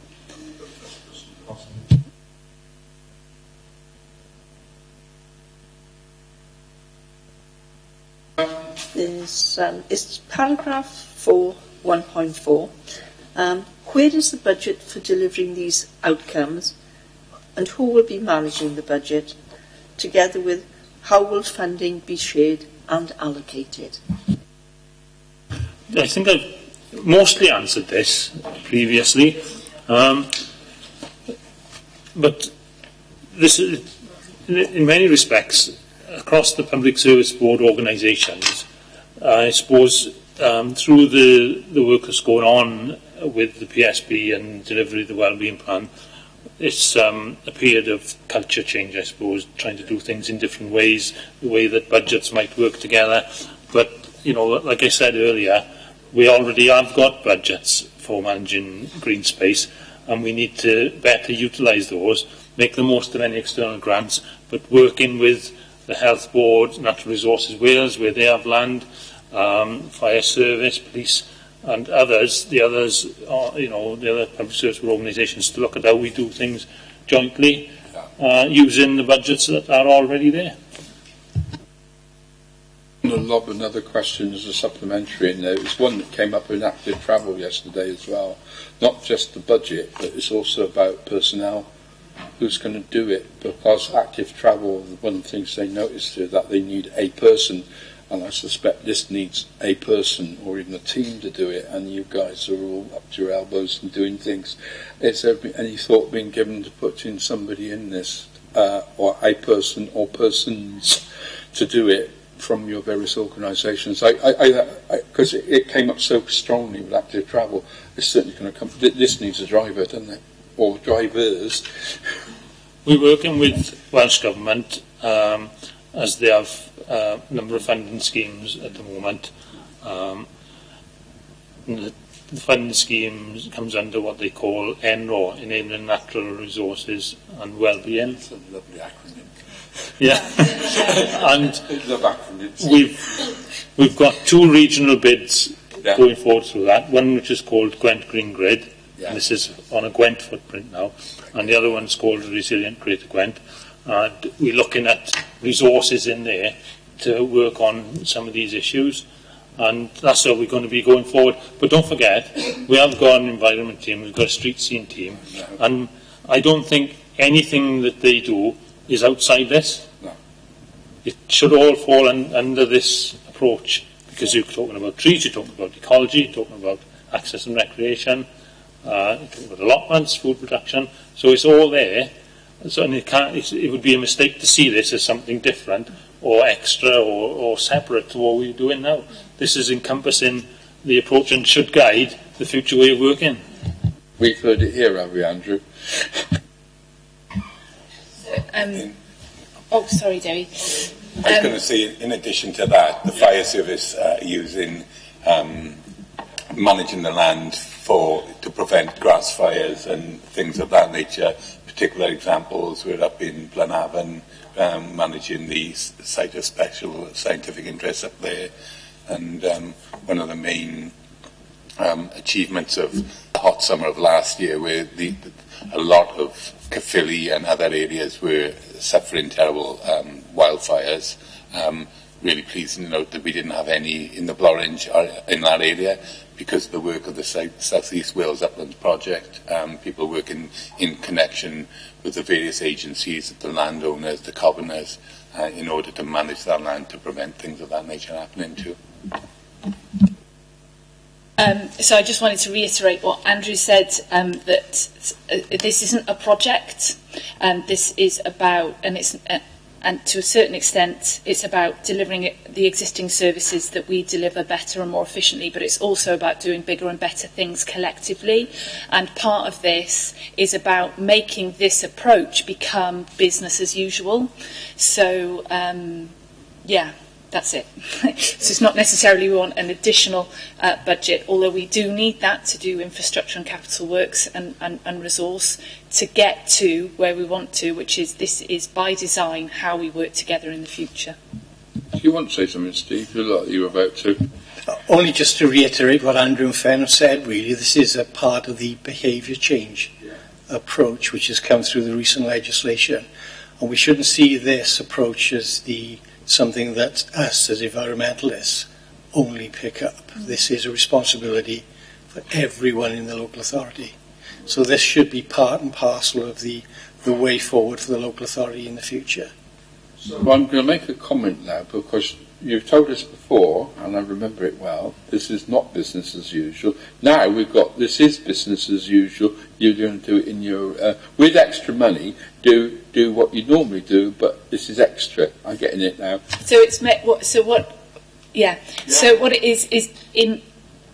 It's paragraph 4, 1.4. Where is the budget for delivering these outcomes, and who will be managing the budget, together with how will funding be shared and allocated? I think I've mostly answered this previously, but this is, in many respects, across the Public Service Board organisations, I suppose through the work that's going on with the PSB and delivery of the Wellbeing Plan, it's a period of culture change, I suppose, trying to do things in different ways, the way that budgets might work together. But, like I said earlier, we already have got budgets for managing green space, and we need to better utilise those, make the most of any external grants, but working with the Health Board, Natural Resources Wales, where they have land, Fire Service, Police, and others. The others are, the other public service organisations, to look at how we do things jointly, using the budgets that are already there. I'll lob another question as a supplementary in there. It's one that came up in active travel yesterday as well. Not just the budget, but it's also about personnel. Who's going to do it? Because active travel, one of the things they noticed is that they need a person, and I suspect this needs a person or even a team to do it, and you guys are all up to your elbows in doing things. Is there any thought being given to putting somebody in this, or a person or persons to do it from your various organisations? Because it came up so strongly with active travel, it's certainly going to come. This needs a driver, doesn't it? Or drivers. We're working with Welsh Government as they have a number of funding schemes at the moment. The funding schemes comes under what they call ENRO, Enabling Natural Resources and Wellbeing. That's a lovely acronym. Yeah. And I love acronyms. we've got 2 regional bids going forward through that. One which is called Gwent Green Grid. Yeah. And this is on a Gwent footprint now, and the other one's called Resilient Greater Gwent. And we're looking at resources in there to work on some of these issues, and that's how we're going to be going forward. But don't forget, we have got an environment team, we've got a street scene team, and I don't think anything that they do is outside this. No. It should all fall under this approach, because you're talking about trees, you're talking about ecology, you're talking about access and recreation, you're talking about allotments, food production, so it's all there. So, and it would be a mistake to see this as something different or extra or separate to what we're doing now. This is encompassing the approach and should guide the future way of working. We've heard it here, have we, Andrew? Sorry, Debbie. I was going to say, in addition to that, the fire service using managing the land to prevent grass fires and things of that nature. Particular examples, we're up in Blenavon managing the site of special scientific interest up there, and one of the main achievements of the hot summer of last year, where a lot of Caerphilly and other areas were suffering terrible wildfires. Really pleasing to note that we didn't have any in the Blorenge in that area, because of the work of the South East Wales Uplands Project. People working in connection with the various agencies, the landowners, the commoners, in order to manage that land to prevent things of that nature happening too. So I just wanted to reiterate what Andrew said, that this isn't a project, this is about, and to a certain extent, it's about delivering the existing services that we deliver better and more efficiently, but it's also about doing bigger and better things collectively. And part of this is about making this approach become business as usual. So, That's it. So it's not necessarily we want an additional budget, although we do need that to do infrastructure and capital works and resource to get to where we want to, which is this is by design how we work together in the future. Do you want to say something, Steve? You look like you were about to. Only just to reiterate what Andrew and Fen have said, really, this is a part of the behaviour change approach which has come through the recent legislation. And we shouldn't see this approach as something that us as environmentalists only pick up. This is a responsibility for everyone in the local authority. So this should be part and parcel of the way forward for the local authority in the future. So I'm going to make a comment now because you've told us before, and I remember it well, this is not business as usual. Now we've got this is business as usual. You're going to do it in your with extra money. Do what you normally do, but this is extra. I'm getting it now. So it's So what it is in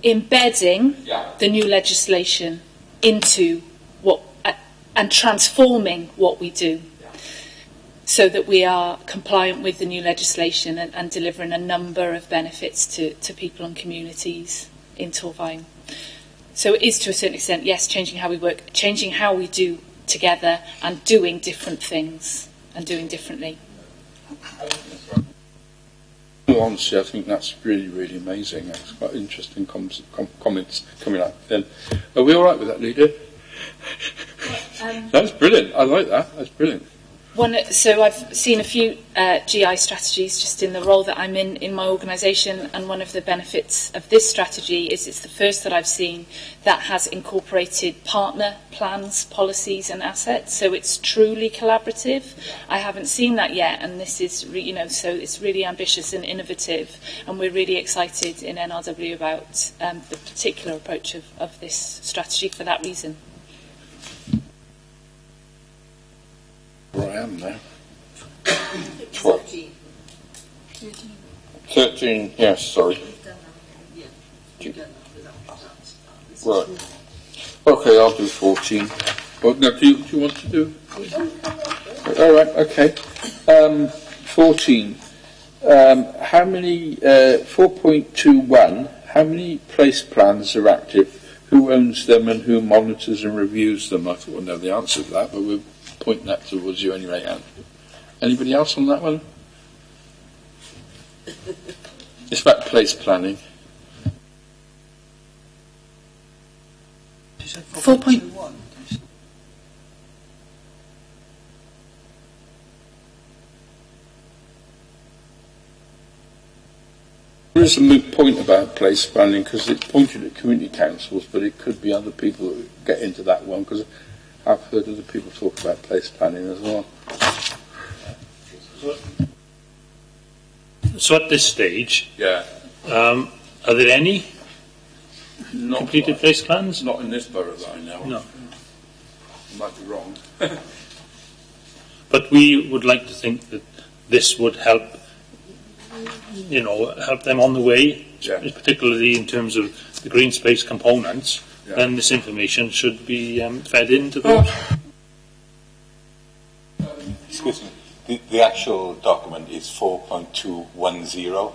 embedding the new legislation into what and transforming what we do, so that we are compliant with the new legislation and delivering a number of benefits to people and communities in Torfaen. So it is to a certain extent, yes, changing how we work, changing how we do together and doing different things and doing differently. Honestly, I think that's really, really amazing. It's quite interesting comments coming up. Then, are we all right with that, Leader? That's brilliant. I like that. That's brilliant. So I've seen a few GI strategies just in the role that I'm in my organisation, and one of the benefits of this strategy is it's the first that I've seen that has incorporated partner plans, policies and assets, so it's truly collaborative. I haven't seen that yet, and this is, so it's really ambitious and innovative, and we're really excited in NRW about the particular approach of this strategy for that reason. Where I am now. 12. 13, yes, sorry. Right. Okay, I'll do 14. Well, no, do you want to do? All right, okay. 14. How many, 4.21, how many place plans are active? Who owns them and who monitors and reviews them? I thought we'd know the answer to that, but we'll point that towards you anyway, Anne. Anybody else on that one? It's about place planning. 4.1. There is a moot point about place planning because it's pointed at community councils, but it could be other people who get into that one, because I've heard other people talk about place planning as well. So at this stage, are there any completed place plans? Not in this borough that I know. No. I might be wrong. But we would like to think that this would help, help them on the way, particularly in terms of the green space components. Then this information should be fed into those. Excuse me. The actual document is 4.210.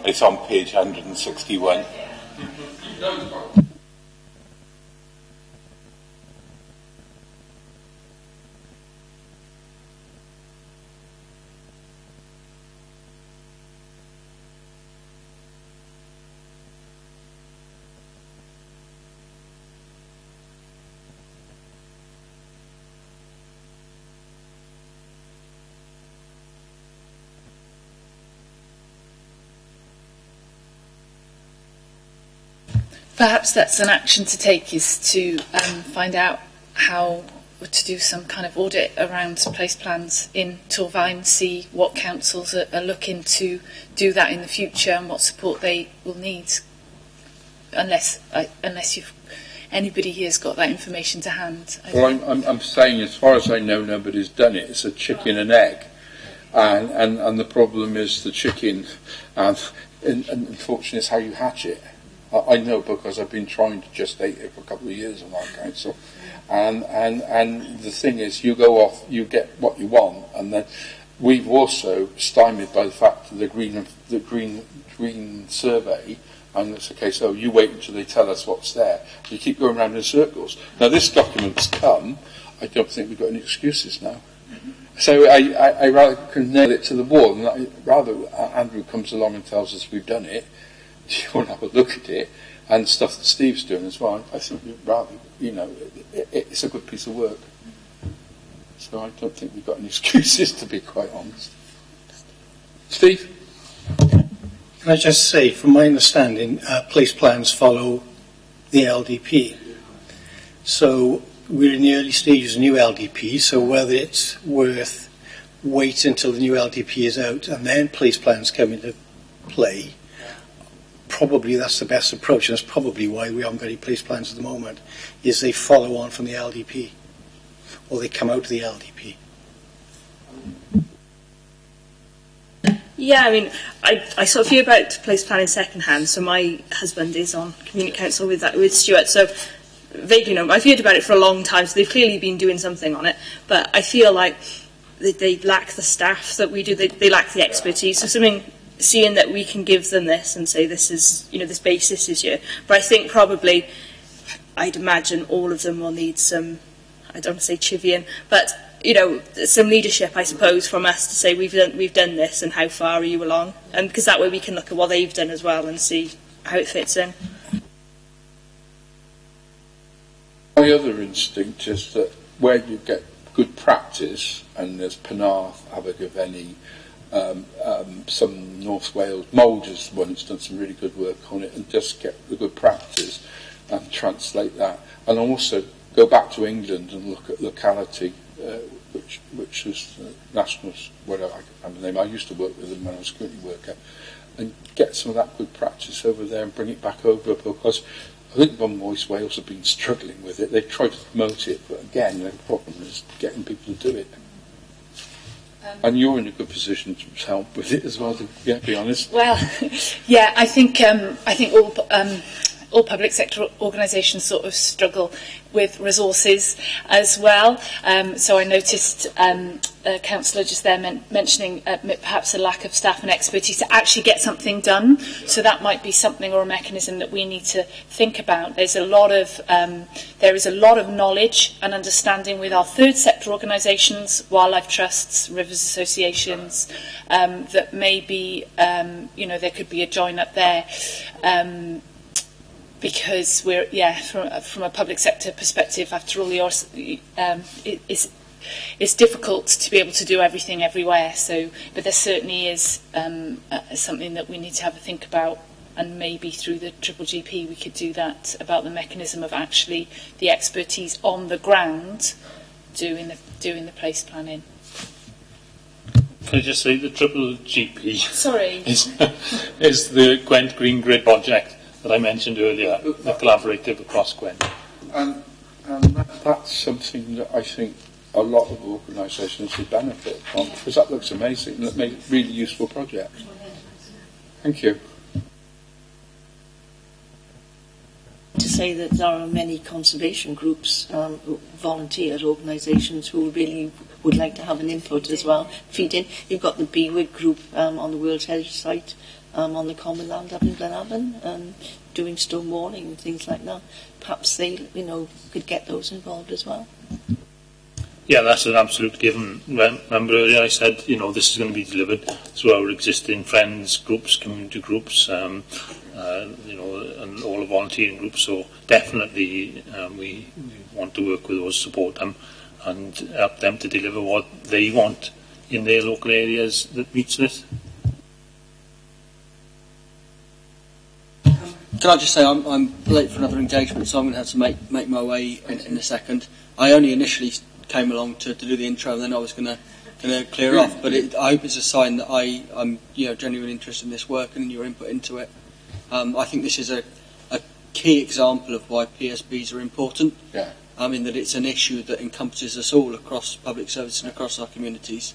It's on page 161. Perhaps that's an action to take, is to find out how to do some kind of audit around place plans in Torfaen, see what councils are looking to do that in the future and what support they will need. Unless anybody here's got that information to hand. Well, I'm saying, as far as I know, nobody's done it. It's a chicken and egg, and the problem is the chicken, and unfortunately, it's how you hatch it. I know, because I've been trying to gestate it for a couple of years on our council, and the thing is, you go off, you get what you want, and then we've also stymied by the fact that the green survey, and it's a case, oh, you wait until they tell us what's there. You keep going around in circles. Now, this document's come. I don't think we've got any excuses now. So I rather can nail it to the wall, and rather Andrew comes along and tells us we've done it. You want to have a look at it, and stuff that Steve's doing as well. I think rather, it's a good piece of work. So I don't think we've got any excuses, to be quite honest. Steve? Can I just say, from my understanding, place plans follow the LDP. So we're in the early stages of new LDP, so whether it's worth wait until the new LDP is out and then place plans come into play, probably that's the best approach, and that's probably why we haven't got any place plans at the moment, is they follow on from the LDP, or they come out of the LDP. Yeah, I mean, I sort of hear about place planning second hand. So my husband is on community council with Stuart. So vaguely know. I've heard about it for a long time. So they've clearly been doing something on it. But I feel like they lack the staff that we do. They lack the expertise. So seeing that we can give them this and say this is, this basis is here. But I think probably, I'd imagine all of them will need some, I don't want to say chivying, but some leadership, I suppose, from us to say we've done this and how far are you along, and because that way we can look at what they've done as well and see how it fits in. My other instinct is that where you get good practice, and there's Penarth, Abergavenny, some North Wales, Molders one that's done some really good work on it, and just get the good practice and translate that, and also go back to England and look at locality. Which is national, whatever I can't remember the name. I used to work with them when I was a community worker, and get some of that good practice over there and bring it back over, because I think Von Voice Wales have been struggling with it. They've tried to promote it, but again, the problem is getting people to do it. And you're in a good position to help with it as well, to be honest. Well, yeah, I think all public sector organisations sort of struggle with resources as well. So I noticed a councillor just there mentioning perhaps a lack of staff and expertise to actually get something done. So that might be something or a mechanism that we need to think about. There is a lot of knowledge and understanding with our third sector organisations, wildlife trusts, rivers associations, that maybe there could be a join up there. Because we're, from a public sector perspective, after all, it's difficult to be able to do everything everywhere. So, but there certainly is something that we need to have a think about, and maybe through the Triple GP we could do that, about the mechanism of actually the expertise on the ground doing the place planning. Can I just say the Triple GP? Sorry, is the Gwent Green Grid project that I mentioned earlier, the collaborative across Gwent. And that's something that I think a lot of organisations should benefit from, because that looks amazing and it made a really useful project. Thank you. To say that there are many conservation groups, volunteer organisations who really would like to have an input as well, feed in. You've got the BWIG group on the World Heritage Site, on the common land up in Glenavon, doing stone walling and things like that. Perhaps they, could get those involved as well. Yeah, that's an absolute given. Remember earlier I said, this is going to be delivered through our existing friends groups, community groups, and all the volunteering groups. So definitely we want to work with those, support them, and help them to deliver what they want in their local areas that meets this. Can I just say I'm late for another engagement, so I'm going to have to make my way in a second. I only initially came along to do the intro, and then I was going to clear off. But I hope it's a sign that I'm genuinely interested in this work and in your input into it. I think this is a key example of why PSBs are important. Yeah. I mean that it's an issue that encompasses us all across public service and across our communities,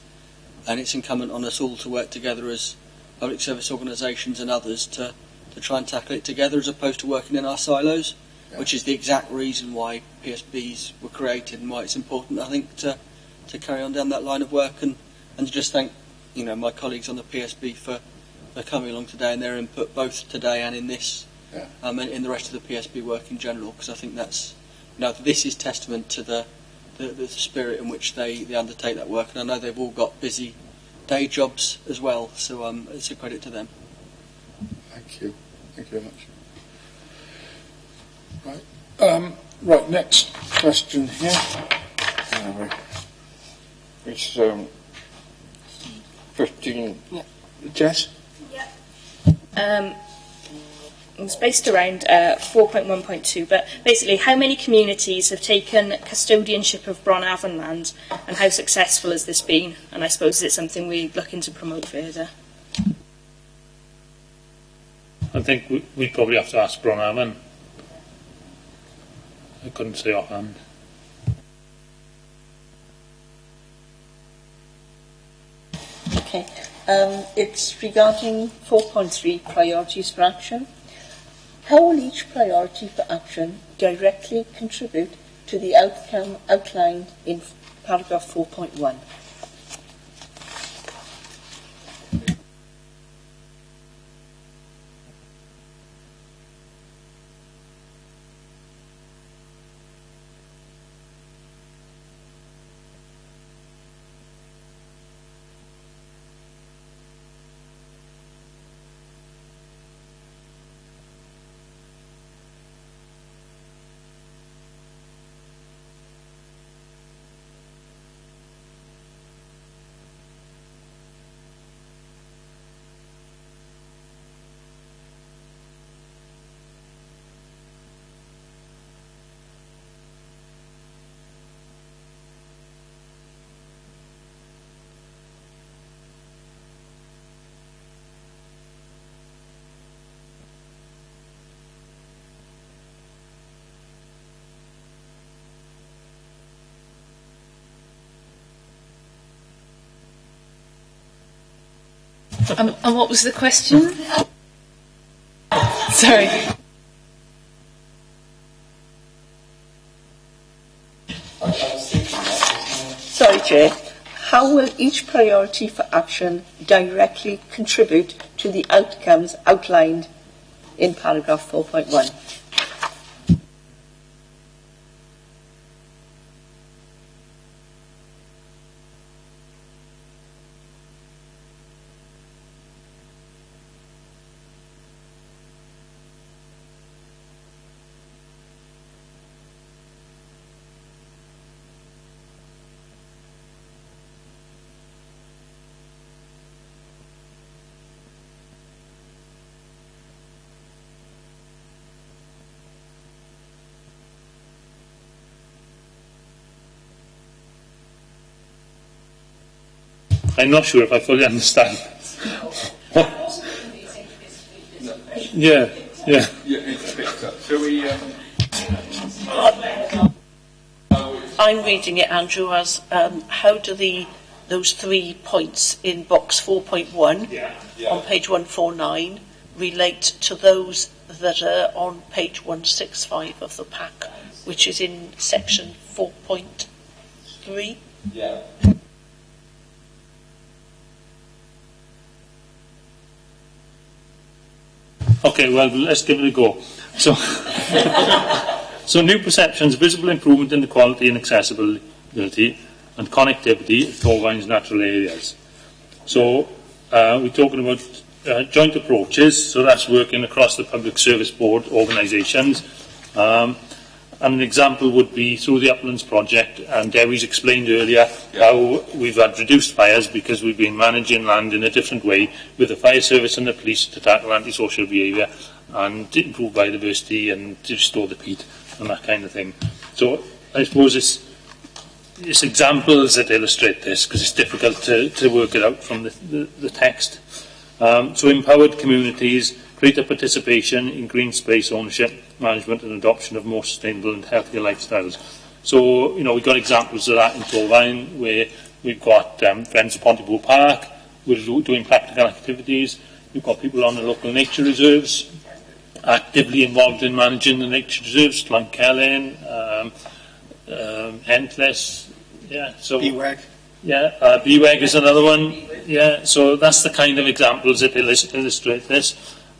and it's incumbent on us all to work together as public service organisations and others to try and tackle it together, as opposed to working in our silos, which is the exact reason why PSBs were created and why it's important, I think, to carry on down that line of work and and to just thank my colleagues on the PSB for coming along today and their input both today and in this and in the rest of the PSB work in general, because I think that's this is testament to the spirit in which they undertake that work, and I know they've all got busy day jobs as well, so it's a credit to them. Thank you very much. Right, next question here. It's 15. Yeah. Jess? It's based around 4.1.2, but basically how many communities have taken custodianship of Bronavon land and how successful has this been? And I suppose it's something we're looking to promote further. I think we probably have to ask Bronavon. I couldn't say offhand. Okay. It's regarding 4.3 priorities for action. How will each priority for action directly contribute to the outcome outlined in paragraph 4.1? And what was the question? Sorry. Sorry, Chair. How will each priority for action directly contribute to the outcomes outlined in paragraph 4.1? I'm not sure if I fully understand. Yeah. So we. I'm reading it, Andrew, as how do those 3 points in box 4.1 on page 149 relate to those that are on page 165 of the pack, which is in section 4.3? Yeah. Okay, well, let's give it a go. So, so new perceptions, visible improvement in the quality and accessibility and connectivity of Torvine's natural areas. So, we're talking about joint approaches, so that's working across the Public Service Board organisations. And an example would be through the Uplands project, and Dewi's explained earlier how we've had reduced fires because we've been managing land in a different way with the fire service and the police to tackle antisocial behaviour and improve biodiversity and to restore the peat and that kind of thing. So I suppose it's examples that illustrate this because it's difficult to work it out from the text. So empowered communities, greater participation in green space ownership, management and adoption of more sustainable and healthier lifestyles. So, we've got examples of that in Torvine where we've got Friends of Pontypool Park, we're doing practical activities, we've got people on the local nature reserves, actively involved in managing the nature reserves, Cloncelyn, Hentless, so... BWAG. Yeah, BWEG is another one. Yeah, so that's the kind of examples that illustrate this.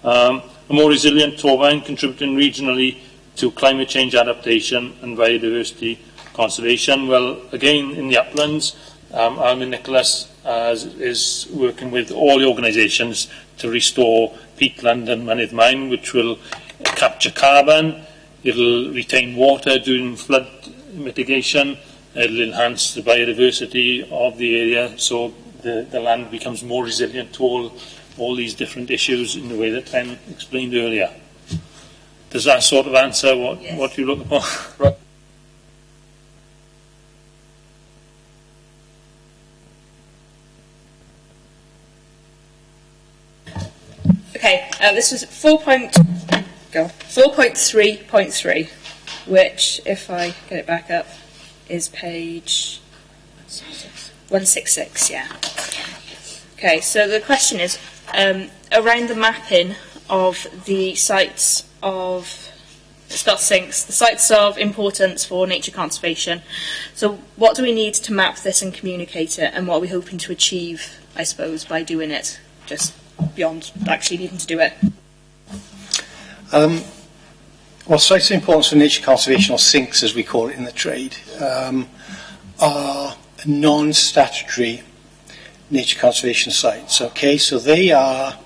A more resilient Torfaen contributing regionally to climate change adaptation and biodiversity conservation. Well, again, in the uplands, Alvin Nicholas is working with all the organisations to restore peatland and Mynydd Mine, which will capture carbon, it'll retain water during flood mitigation, it'll enhance the biodiversity of the area, so the land becomes more resilient to all these different issues in the way that Ken explained earlier. Does that sort of answer what you're looking for? Right. Okay, this was 4.3.3, which, if I get it back up, is page 166, yeah. Okay, so the question is, around the mapping of the sites of, it's got sinks, the sites of importance for nature conservation. So what do we need to map this and communicate it, and what are we hoping to achieve, I suppose, by doing it, just beyond actually needing to do it? Well, sites of importance for nature conservation, or sinks as we call it in the trade, are non-statutory nature conservation sites. Okay, so they are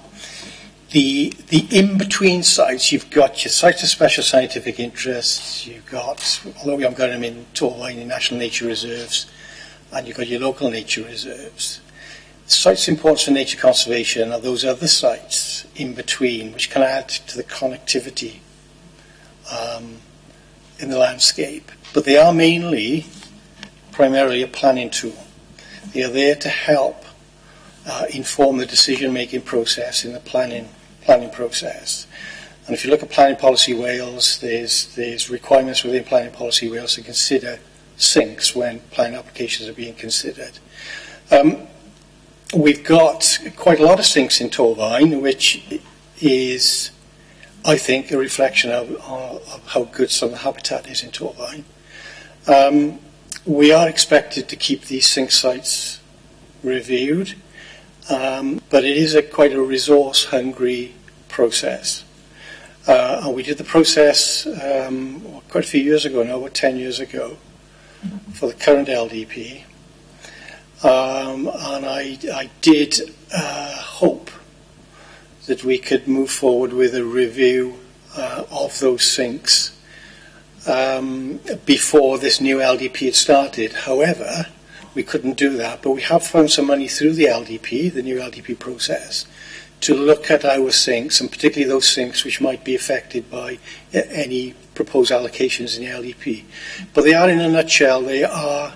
the in-between sites. You've got your sites of special scientific interests, you've got, although we haven't got them in Torfaen in national nature reserves, and you've got your local nature reserves. Sites of importance for nature conservation are those other sites in between which can add to the connectivity in the landscape. But they are primarily a planning tool. They are there to help inform the decision-making process in the planning process. And if you look at Planning Policy Wales, there's requirements within Planning Policy Wales to consider sinks when planning applications are being considered. We've got quite a lot of sinks in Torfaen, which is, I think, a reflection of how good some of the habitat is in Torfaen. We are expected to keep these sink sites reviewed, but it is quite a resource-hungry process. And we did the process quite a few years ago now, about 10 years ago, for the current LDP. And I did hope that we could move forward with a review of those sinks before this new LDP had started. However, we couldn't do that, but we have found some money through the LDP, the new LDP process, to look at our sinks, and particularly those sinks which might be affected by any proposed allocations in the LDP. But they are, in a nutshell, they are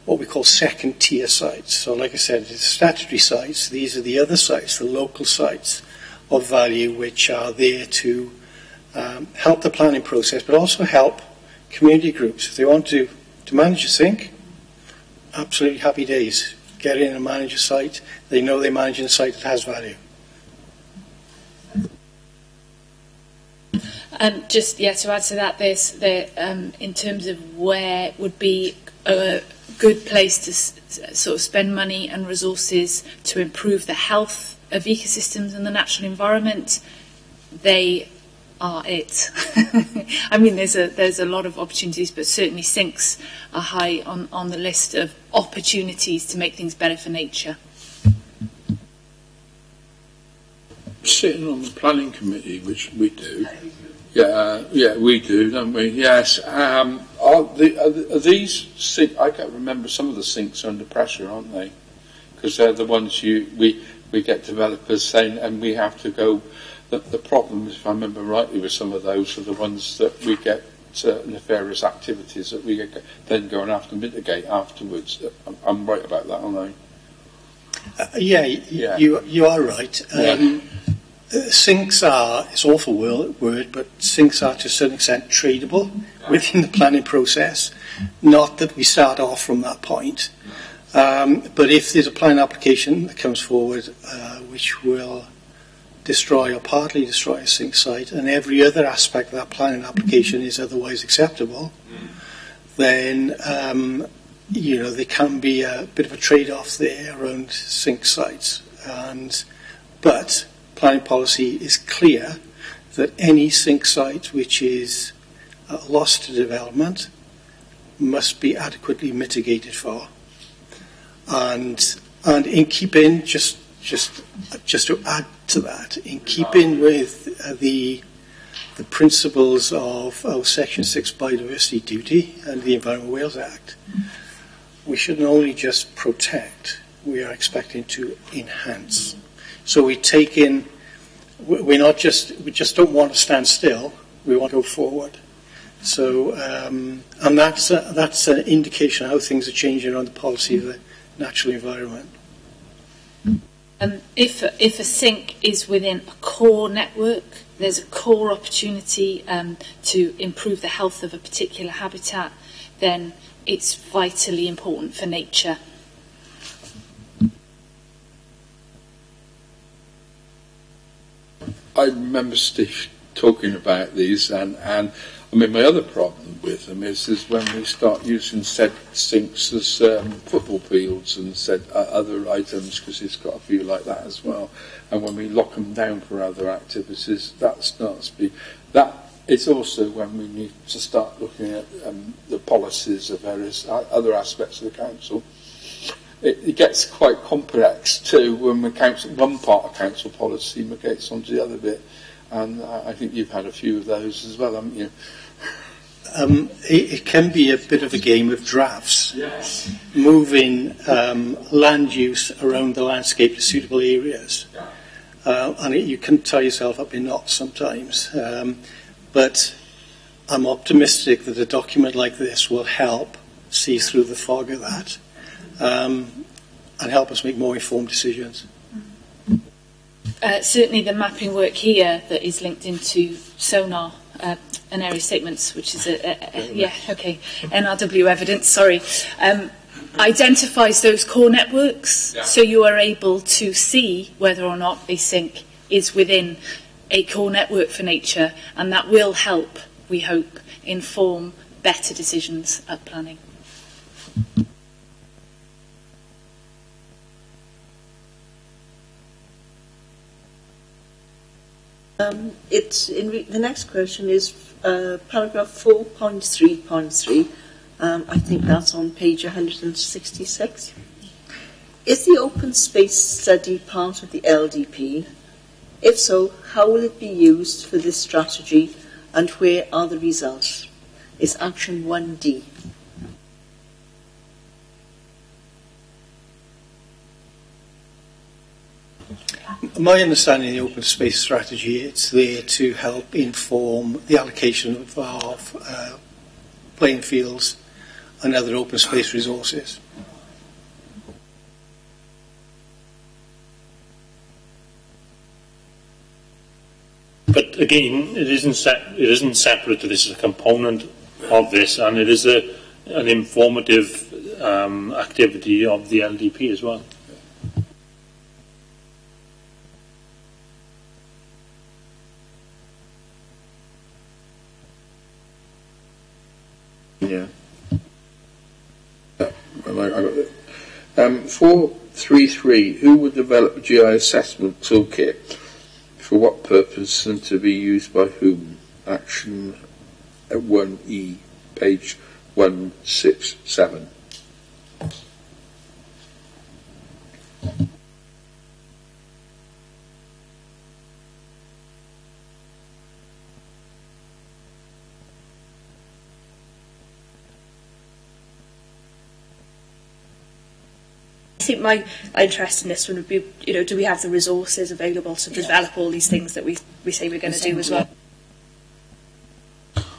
what we call second-tier sites. So like I said, it's statutory sites. These are the other sites, the local sites of value, which are there to help the planning process, but also help community groups. If they want to manage a sink, absolutely happy days. Get in and manage a site. They know they're managing a site that has value. Just to add to that, in terms of where would be a good place to sort of spend money and resources to improve the health of ecosystems and the natural environment, they are it. I mean, there's a lot of opportunities, but certainly sinks are high on the list of opportunities to make things better for nature. Sitting on the planning committee, which we do. Yeah, we do, don't we? Yes. Are these sinks? I can't remember. Some of the sinks are under pressure, aren't they? Because they're the ones we get developers saying, and we have to go. The problem, if I remember rightly, with some of those are the ones that we get nefarious activities that we then go and have to mitigate afterwards. I'm right about that, aren't I? Yeah. You are right. Sinks are, it's an awful word, but sinks are to a certain extent tradable within the planning process. Not that we start off from that point. But if there's a planning application that comes forward which will destroy or partly destroy a sink site, and every other aspect of that planning application is otherwise acceptable, then there can be a bit of a trade-off there around sink sites, but planning policy is clear that any sink site which is lost to development must be adequately mitigated for. And in keeping, just to add to that, in keeping with the principles of our Section 6 Biodiversity Duty and the Environment Wales Act, we shouldn't only just protect, we are expecting to enhance. So we take in, we just don't want to stand still, we want to go forward. So, and that's an indication of how things are changing around the policy of the natural environment. If a sink is within a core network, there's a core opportunity to improve the health of a particular habitat, then it's vitally important for nature. I remember Steve talking about these, and I mean, my other problem with them is when we start using said sinks as football fields and said other items, because it's got a few like that as well. And when we lock them down for other activities, that starts to be... That is also when we need to start looking at the policies of various other aspects of the council. It gets quite complex too when one part of council policy gets onto the other bit. And I think you've had a few of those as well, haven't you? It can be a bit of a game of drafts. Yes. Moving land use around the landscape to suitable areas. And you can tie yourself up in knots sometimes. But I'm optimistic that a document like this will help see through the fog of that and help us make more informed decisions. Certainly the mapping work here that is linked into sonar and area statements, which is NRW evidence, identifies those core networks, so you are able to see whether or not a sink is within a core network for nature, and that will help, we hope, inform better decisions at planning. The next question is paragraph 4.3.3. I think that's on page 166. Is the open space study part of the LDP? If so, how will it be used for this strategy, and where are the results? Is action 1D? My understanding of the open space strategy, it's there to help inform the allocation of playing fields and other open space resources. But again, it isn't separate. This is a component of this, and it is an informative activity of the LDP as well. Yeah. Well, I got it. 4.3.3. Who would develop a GI assessment toolkit? For what purpose and to be used by whom? Action 1E, page 167. I think my interest in this one would be, do we have the resources available to develop all these things that we say we're going to do as well?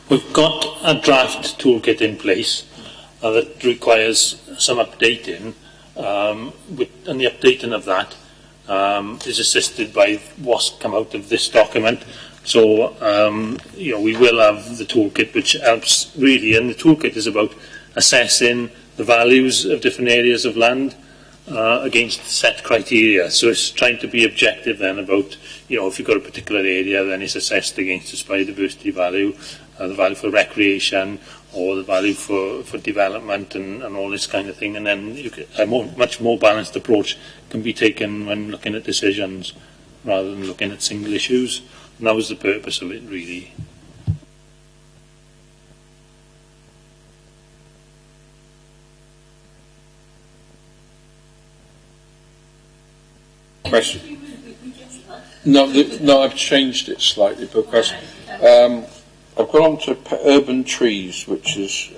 We've got a draft toolkit in place that requires some updating, and the updating of that is assisted by what's come out of this document. So, we will have the toolkit, which helps really, and the toolkit is about assessing the values of different areas of land, against set criteria. So it's trying to be objective then about, if you've got a particular area, then it's assessed against its biodiversity value, the value for recreation, or the value for development and all this kind of thing. And then a much more balanced approach can be taken when looking at decisions rather than looking at single issues. And that was the purpose of it, really. Question? No, I've changed it slightly because I've gone on to urban trees, which is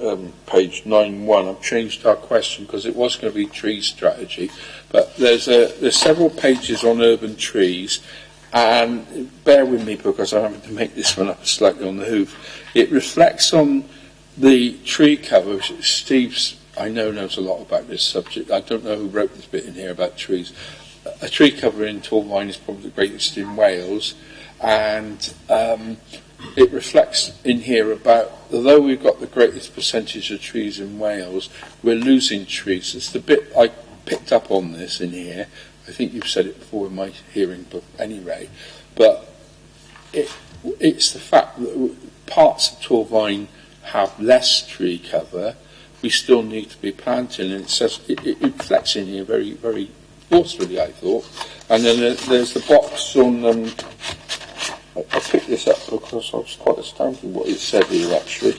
page 9.1. I've changed our question because it was going to be tree strategy, but there's several pages on urban trees, and bear with me because I'm having to make this one up slightly on the hoof. It reflects on the tree cover. Steve's, I know, knows a lot about this subject. I don't know who wrote this bit in here about trees. A tree cover in Torfaen is probably the greatest in Wales, and it reflects in here about, although we've got the greatest percentage of trees in Wales, we're losing trees. It's the bit I picked up on this in here. I think you've said it before in my hearing, but anyway. But it's the fact that parts of Torfaen have less tree cover. We still need to be planting, and it says it reflects in here very, very forcefully, I thought. And then there's the box on. I picked this up because I was quite astounded what it said here. Actually,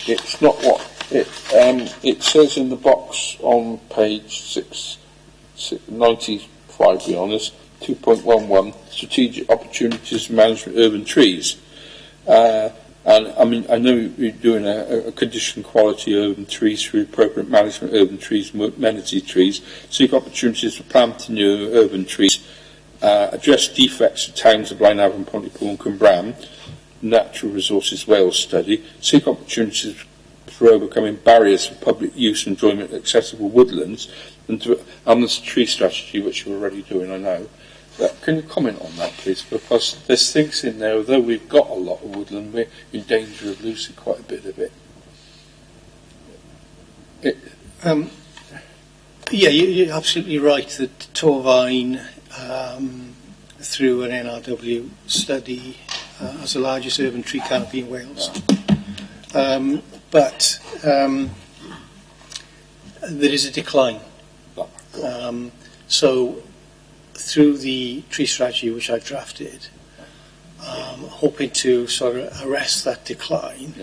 it's not what it says in the box on page 95. To be honest, 2.11 strategic opportunities for management urban trees. And I mean, I know you're doing a condition quality urban trees through appropriate management urban trees, amenity trees, seek opportunities for planting new urban trees, address defects of towns of Blaenavon, Pontypool and Cwmbran, natural resources Wales study, seek opportunities for overcoming barriers for public use and enjoyment of accessible woodlands, and the tree strategy, which you're already doing, I know. Can you comment on that, please? Because there's things in there, although we've got a lot of woodland, we're in danger of losing quite a bit of it. Yeah, you're absolutely right that Torfaen, through an NRW study, has the largest urban tree canopy in Wales. But there is a decline. So through the tree strategy which I've drafted, hoping to sort of arrest that decline,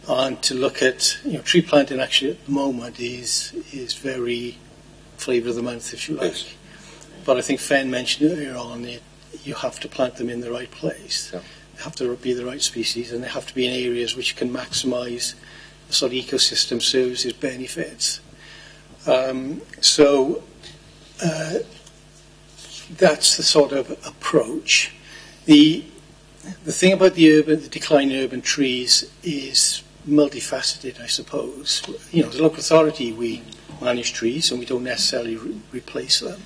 and to look at, tree planting actually at the moment is very flavour of the month, if you like. Yes. But I think Fen mentioned earlier on it, you have to plant them in the right place. Yeah. They have to be the right species, and they have to be in areas which can maximise the sort of ecosystem services benefits. That's the sort of approach. The thing about the decline in urban trees is multifaceted, I suppose. As a local authority, we manage trees and we don't necessarily replace them.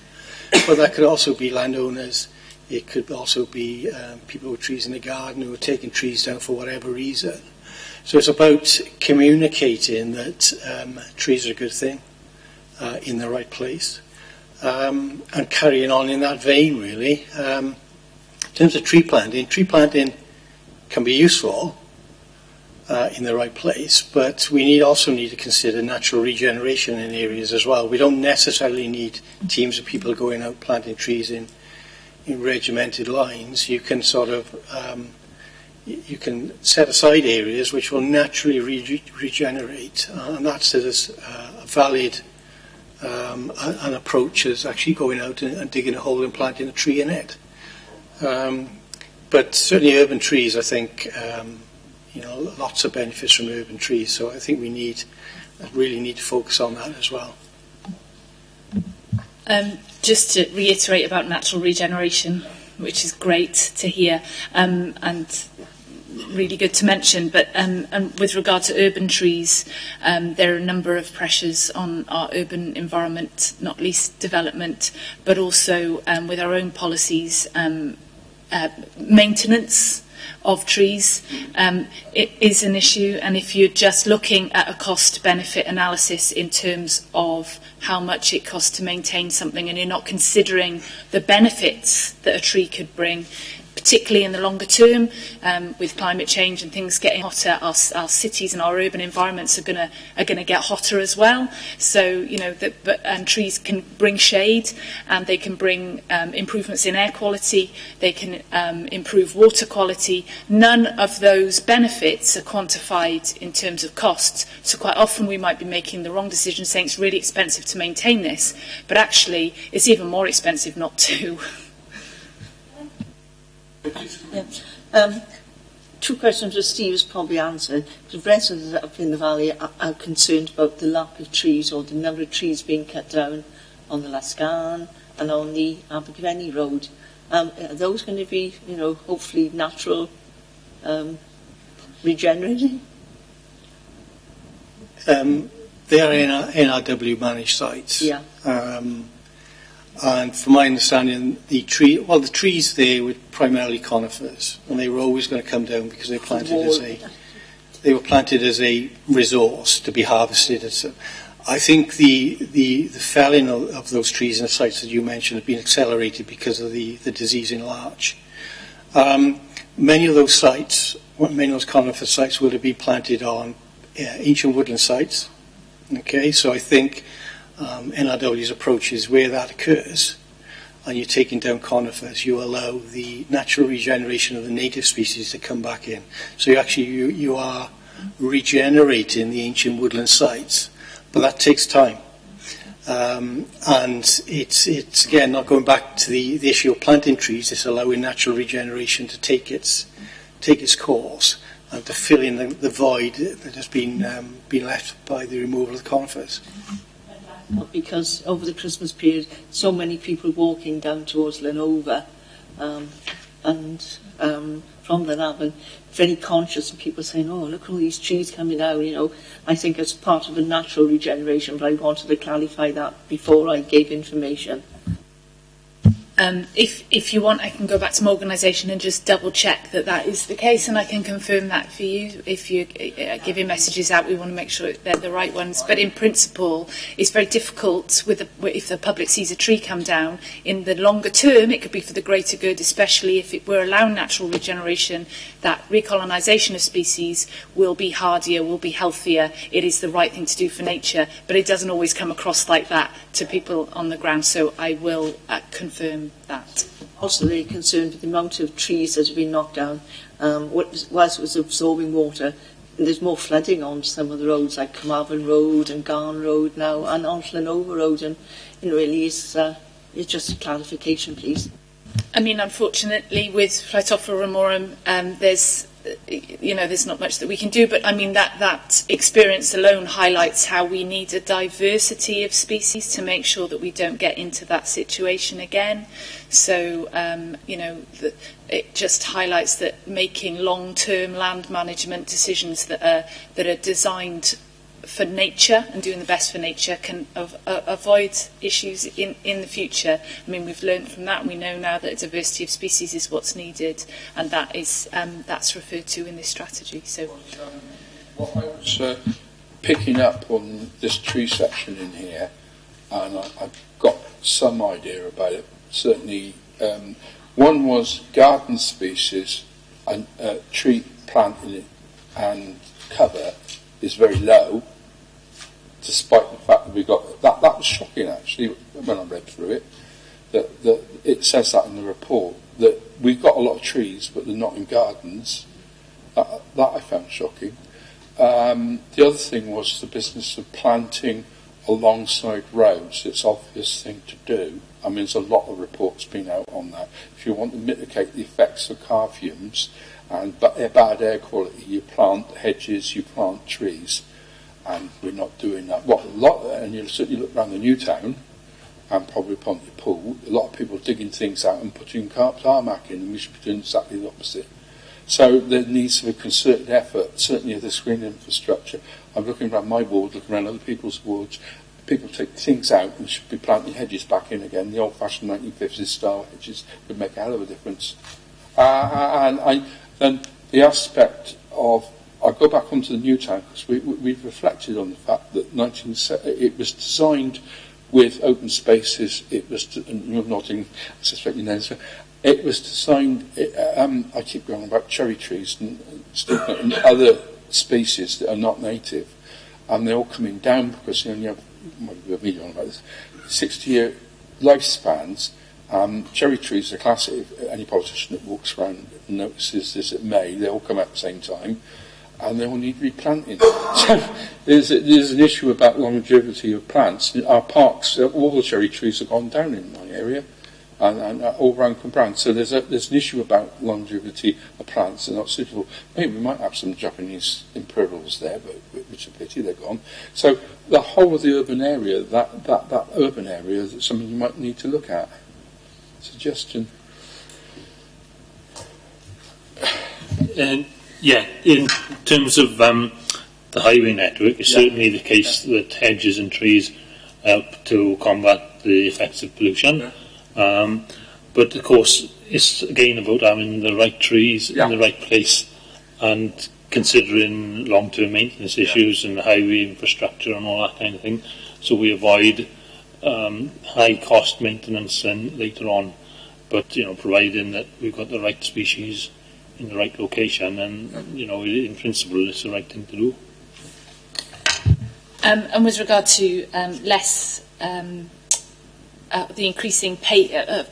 But that could also be landowners. It could also be people with trees in the garden who are taking trees down for whatever reason. So it's about communicating that trees are a good thing in the right place. And carrying on in that vein, really. In terms of tree planting can be useful in the right place, but we also need to consider natural regeneration in areas as well. We don't necessarily need teams of people going out planting trees in regimented lines. You can you can set aside areas which will naturally regenerate, and that's a valid an approach is actually going out and digging a hole and planting a tree in it. But certainly urban trees, I think, lots of benefits from urban trees, so I think we really need to focus on that as well. Just to reiterate about natural regeneration, which is great to hear, and really good to mention, but and with regard to urban trees, there are a number of pressures on our urban environment, not least development, but also with our own policies, maintenance of trees it is an issue, and if you're just looking at a cost-benefit analysis in terms of how much it costs to maintain something, and you're not considering the benefits that a tree could bring, particularly in the longer term, with climate change and things getting hotter, our cities and our urban environments are going to get hotter as well. So, you know, trees can bring shade, and they can bring improvements in air quality. They can improve water quality. None of those benefits are quantified in terms of costs. So quite often we might be making the wrong decision, saying it's really expensive to maintain this, but actually it's even more expensive not to. Yeah. Two questions that Steve has probably answered. The residents up in the valley are concerned about the lack of trees, or the number of trees being cut down on the Lascan and on the Abergavenny Road. Are those going to be, you know, hopefully natural, regenerating? They are NRW managed sites. Yeah. And from my understanding, the trees there were primarily conifers, and they were always going to come down because they were planted as a resource to be harvested. So I think the felling of those trees in the sites that you mentioned have been accelerated because of the disease in larch. Many of those conifer sites will have been planted on ancient woodland sites. Okay, so I think NRW's approach is where that occurs and you're taking down conifers, you allow the natural regeneration of the native species to come back in. So you are regenerating the ancient woodland sites, but that takes time. And it's again not going back to the issue of planting trees, it's allowing natural regeneration to take its course and to fill in the void that has been left by the removal of the conifers. Because over the Christmas period, so many people walking down towards Llanova, and from Llanavon, very conscious of people saying, "Oh, look at all these trees coming down." You know, I think it's part of a natural regeneration, but I wanted to clarify that before I gave information. If you want, I can go back to my organisation and just double check that is the case, and I can confirm that for you. If you're giving messages out, we want to make sure they're the right ones. But in principle, it's very difficult if the public sees a tree come down. In the longer term, it could be for the greater good, especially if it were allowing natural regeneration, that recolonisation of species will be hardier, will be healthier. It is the right thing to do for nature, but it doesn't always come across like that to people on the ground. So I will confirm that. Also very concerned with the amount of trees that have been knocked down. Whilst it was absorbing water, there's more flooding on some of the roads like Carmarthen Road and Garn Road now, and on Llanova Road, and it really is just a clarification, please. I mean, unfortunately, with Phytophthora ramorum, there's not much that we can do, but I mean that experience alone highlights how we need a diversity of species to make sure that we don't get into that situation again. So, it just highlights that making long-term land management decisions that are designed for nature and doing the best for nature can avoid issues in the future. I mean, we've learned from that, and we know now that a diversity of species is what's needed, and that's referred to in this strategy. So, what I was picking up on this tree section in here, and I've got some idea about it. Certainly, one was garden species, and tree planting and cover is very low, despite the fact that we got that was shocking actually when I read through it, that it says that in the report that we've got a lot of trees but they're not in gardens. That I found shocking. The other thing was the business of planting alongside roads. It's an obvious thing to do. I mean, there's a lot of reports been out on that. If you want to mitigate the effects of car fumes and bad air quality, you plant hedges, you plant trees, and we're not doing that. And you look around the new town and probably Pontypool, a lot of people digging things out and putting tarmac in, and we should be doing exactly the opposite. So there needs to be a concerted effort, certainly of this green infrastructure. I'm looking around my ward, looking around other people's wards. People take things out and should be planting hedges back in again. The old-fashioned 1950s style hedges would make a hell of a difference. And then the aspect of, I go back onto the new town because we've reflected on the fact that it was designed with open spaces. It was, and you're nodding, I suspect you know this. It was designed. I keep going about cherry trees and stuff, and other species that are not native, and they're all coming down because you only have, we'll be on about this, 60-year lifespans. Cherry trees are classic. Any politician that walks around notices this at May. They all come out at the same time, and they all need replanting. So there's an issue about longevity of plants. Our parks, all the cherry trees have gone down in my area, and all around Cumbrae. So there's an issue about longevity of plants. They're not suitable. Maybe we might have some Japanese imperials there, but which is a pity, they're gone. So the whole of the urban area, that urban area, is something you might need to look at. Suggestion. Yeah, in terms of the highway network, it's certainly the case that hedges and trees help to combat the effects of pollution. But of course, it's again about having the right trees in the right place and considering long-term maintenance issues and the highway infrastructure and all that kind of thing, so we avoid high-cost maintenance and later on. But providing that we've got the right species in the right location, and in principle, it's the right thing to do. And with regard to the increasing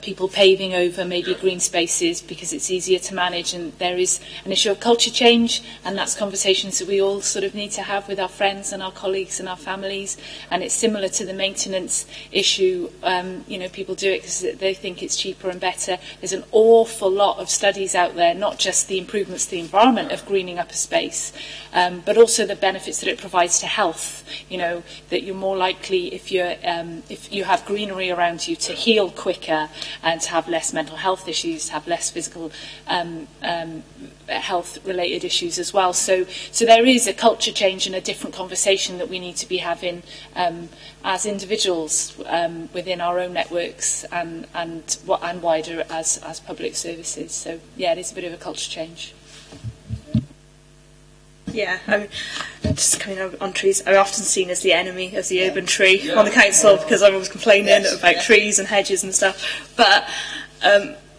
people paving over maybe green spaces because it's easier to manage, and there is an issue of culture change, and that's conversations that we all sort of need to have with our friends and our colleagues and our families. And it's similar to the maintenance issue. People do it because they think it's cheaper and better. There's an awful lot of studies out there, not just the improvements to the environment of greening up a space, but also the benefits that it provides to health. That you're more likely if you have greenery around you to heal quicker and to have less mental health issues, to have less physical health related issues as well. So there is a culture change and a different conversation that we need to be having as individuals within our own networks and wider as public services. So yeah, it is a bit of a culture change. Yeah, just coming on trees, I'm often seen as the enemy of the urban tree on the council because I'm always complaining about trees and hedges and stuff. But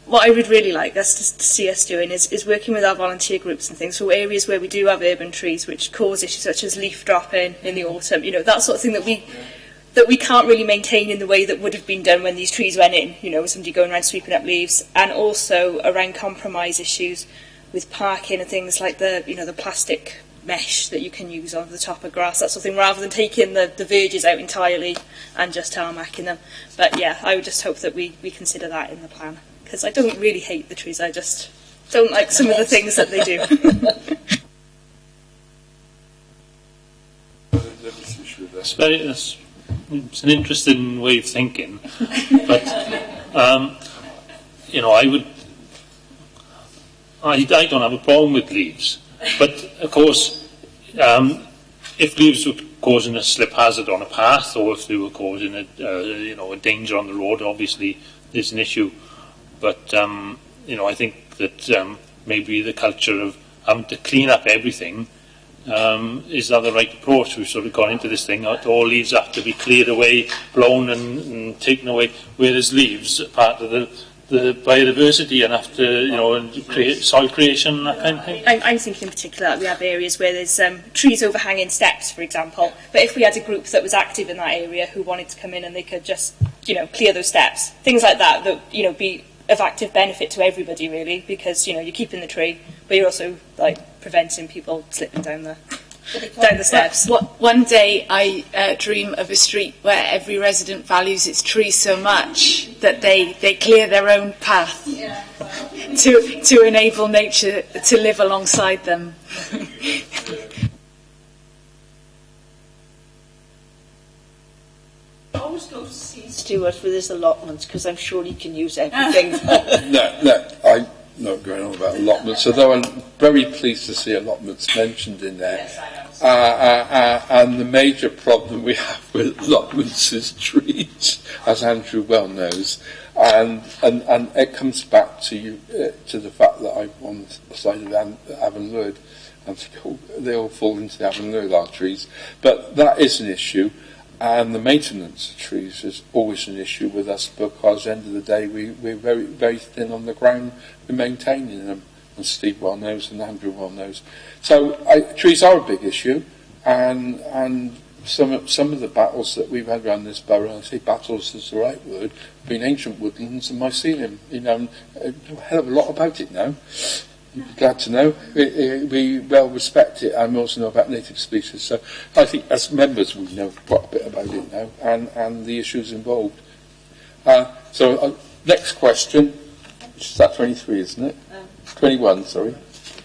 what I would really like us to see us doing is working with our volunteer groups and things. So areas where we do have urban trees which cause issues such as leaf dropping in the autumn, that sort of thing that we can't really maintain in the way that would have been done when these trees went in, somebody going around sweeping up leaves, and also around compromise issues with parking and things like the plastic mesh that you can use over the top of grass, that sort of thing, rather than taking the verges out entirely and just tarmacking them. But yeah, I would just hope that we consider that in the plan, because I don't really hate the trees, I just don't like some of the things that they do. It's an interesting way of thinking, but I don't have a problem with leaves, but of course, if leaves were causing a slip hazard on a path, or if they were causing a danger on the road, obviously there's an issue. But I think that maybe the culture of having to clean up everything is that the right approach. We've sort of gone into this thing that all leaves have to be cleared away, blown and taken away, whereas leaves are part of the biodiversity and have to, create soil creation and that kind of thing. I'm thinking in particular that we have areas where there's trees overhanging steps, for example. But if we had a group that was active in that area who wanted to come in and they could just, clear those steps, things like that, be of active benefit to everybody really, because you're keeping the tree, but you're also preventing people slipping down the steps. One day I dream of a street where every resident values its trees so much that they clear their own path to enable nature to live alongside them. I always go to see Stuart with his allotments because I'm sure he can use everything. No, I'm not going on about allotments, although I'm very pleased to see allotments mentioned in there. Yes, I know. And the major problem we have with allotments is trees, as Andrew well knows. And it comes back to you to the fact that I'm on the side of Avon Lord, and they all fall into the Avon Lord arteries. But that is an issue, and the maintenance of trees is always an issue with us, because at the end of the day we're very, very thin on the ground in maintaining them, and Steve well knows and Andrew well knows. So trees are a big issue, and some of the battles that we've had around this borough, and I say battles is the right word, have been ancient woodlands and mycelium. You know, a hell of a lot about it now. You'd be glad to know. We well respect it, and we also know about native species. So I think as members we know quite a bit about it now, and the issues involved. Next question, which is that 23, isn't it? 21, sorry.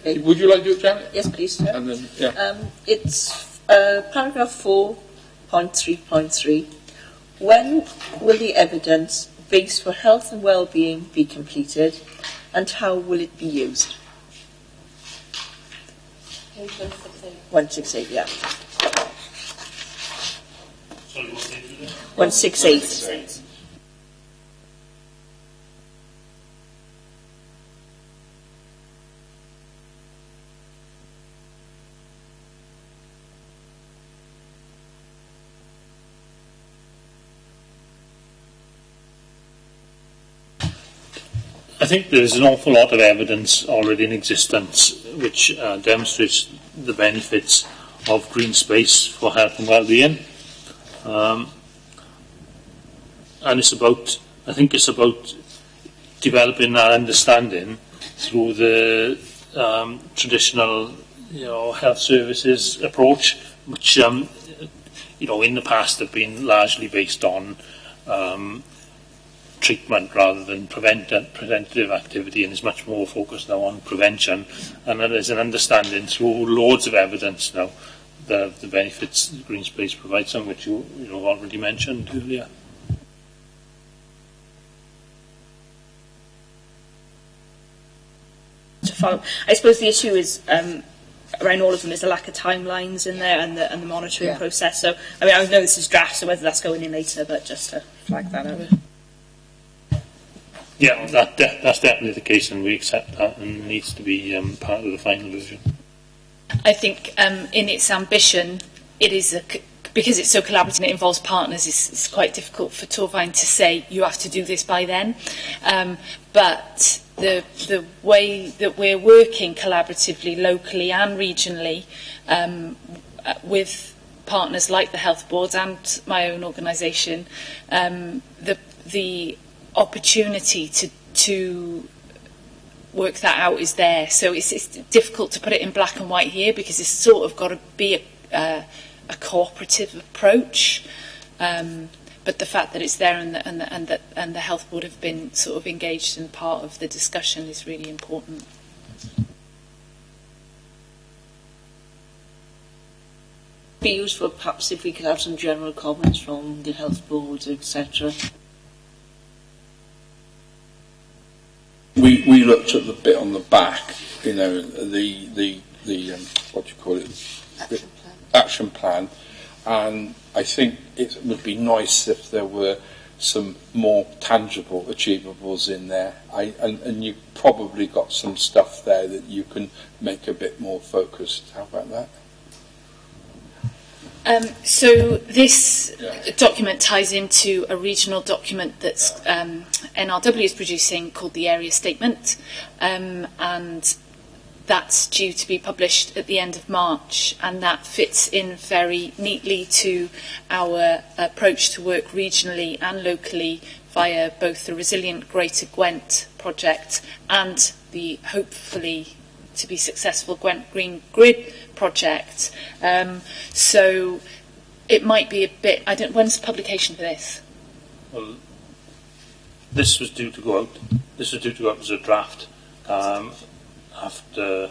Would you like to do it, Janet? Yes, please, sir. And then, yeah. It's paragraph 4.3.3. When will the evidence base for health and well-being be completed, and how will it be used? 168, yeah. 168. I think there's an awful lot of evidence already in existence which demonstrates the benefits of green space for health and well-being. And I think it's about developing that understanding through the traditional, health services approach, which, in the past have been largely based on treatment rather than preventative activity, and is much more focused now on prevention. And there's an understanding through loads of evidence now the benefits green space provides, some which you already mentioned earlier. To follow, I suppose the issue is around all of them is the lack of timelines in there and the monitoring process. So I know this is draft, so whether that's going in later, but just to flag that out. Yeah, that's definitely the case, and we accept that, and needs to be part of the final version. I think in its ambition, it is because it's so collaborative and it involves partners, it's quite difficult for Torfaen to say you have to do this by then. But the way that we're working collaboratively, locally and regionally, with partners like the health boards and my own organisation, the opportunity to work that out is there. So it's difficult to put it in black and white here, because it's sort of got to be a cooperative approach. But the fact that it's there and the health board have been sort of engaged in part of the discussion is really important. Be useful perhaps if we could have some general comments from the health boards, etc. We looked at the bit on the back, the what do you call it, the action plan, and I think it would be nice if there were some more tangible achievables in there. And you probably got some stuff there that you can make a bit more focused. How about that? So this document ties into a regional document that's NRW is producing called the Area Statement, and that's due to be published at the end of March, and that fits in very neatly to our approach to work regionally and locally via both the Resilient Greater Gwent project and the hopefully to be successful Gwent Green Grid project. So it might be a bit, when's the publication for this? Well, this was due to go out as a draft after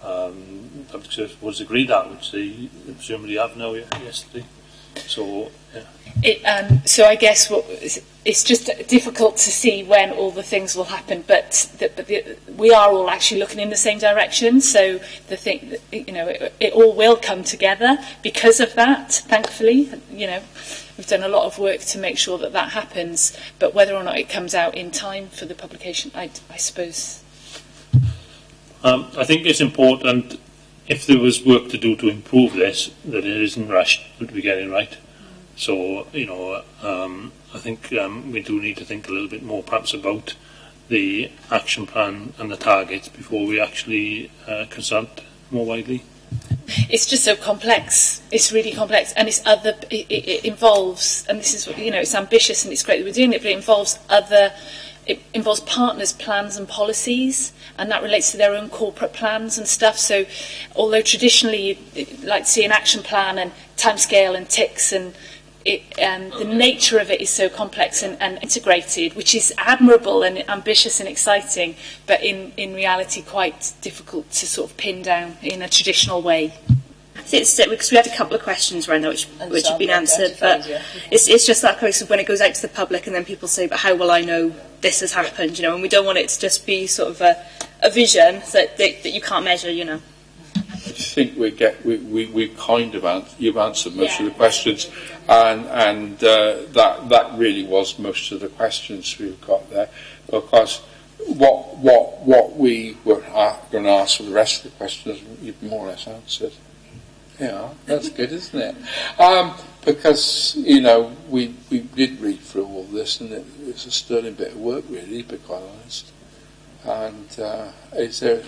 public service was agreed at, which they presumably have now yesterday. So, yeah. So I guess it's just difficult to see when all the things will happen, but we are all actually looking in the same direction. So the thing, it all will come together because of that. Thankfully, we've done a lot of work to make sure that happens. But whether or not it comes out in time for the publication, I suppose. I think it's important, if there was work to do to improve this, that it isn't rushed, but we get it right. So, I think we do need to think a little bit more perhaps about the action plan and the targets before we actually consult more widely. It's just so complex. It's really complex, and it involves, and this is it's ambitious and it's great that we're doing it, but it involves partners' plans and policies, and that relates to their own corporate plans and stuff. So, although traditionally you'd like to see an action plan and timescale and ticks, and the nature of it is so complex and integrated, which is admirable and ambitious and exciting, but in reality quite difficult to sort of pin down in a traditional way. Because we had a couple of questions around that which have been answered, but it's just that case of when it goes out to the public and then people say, but how will I know this has happened, and we don't want it to just be sort of a vision that you can't measure, I think we've kind of you've answered most of the questions, and that really was most of the questions we've got there, because what we were going to ask for the rest of the questions you've more or less answered. Yeah, that's good, isn't it? Because we did read through all this, and it's a sterling bit of work, really, to be quite honest. And is there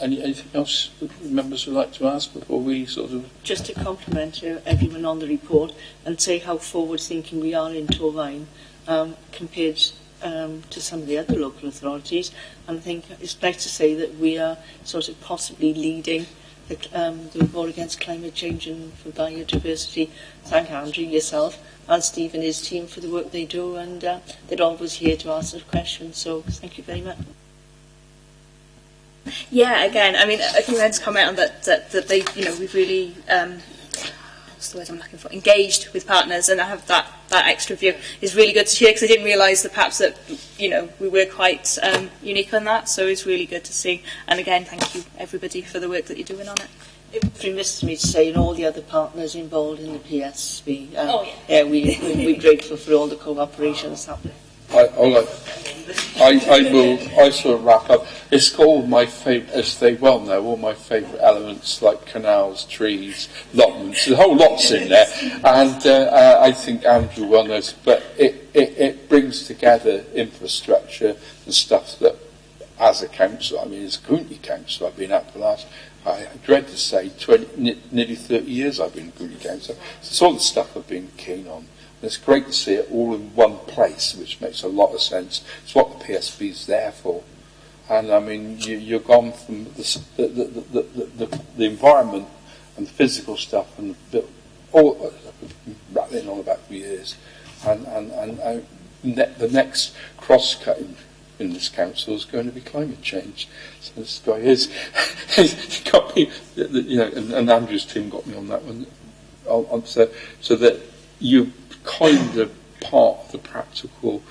anything else that members would like to ask before we sort of... Just to compliment everyone on the report and say how forward-thinking we are in Torfaen compared to some of the other local authorities. And I think it's nice to say that we are sort of possibly leading the war against climate change and for biodiversity. Thank Andrew, yourself, and Steve and his team for the work they do, and they're always here to answer questions. So thank you very much. Yeah, again, I mean, I think Len's comment on that they, we've really, what's the word I'm looking for, engaged with partners, and I have that extra view is really good to hear, because I didn't realise that perhaps that, we were quite unique on that, so it's really good to see. And again, thank you everybody for the work that you're doing on it. It remiss me to say, and all the other partners involved in the PSB, we're grateful for all the cooperation that's happening. I sort of wrap up. It's got all my favourite, as they well know, all my favourite elements like canals, trees, allotments. The whole lot's in there, and I think Andrew well knows. But it brings together infrastructure and stuff that, as a council, I mean, as a community council, I've been at for the last, I dread to say, nearly 30 years I've been a community council. So it's all the stuff I've been keen on. It's great to see it all in one place, which makes a lot of sense. It's what the PSB is there for. And I mean, you're gone from the environment and physical stuff and all rattling on about for years. And the next cross-cutting in this council is going to be climate change. So this guy is, he's got me, and Andrew's team got me on that one. So that you kind of part of the practical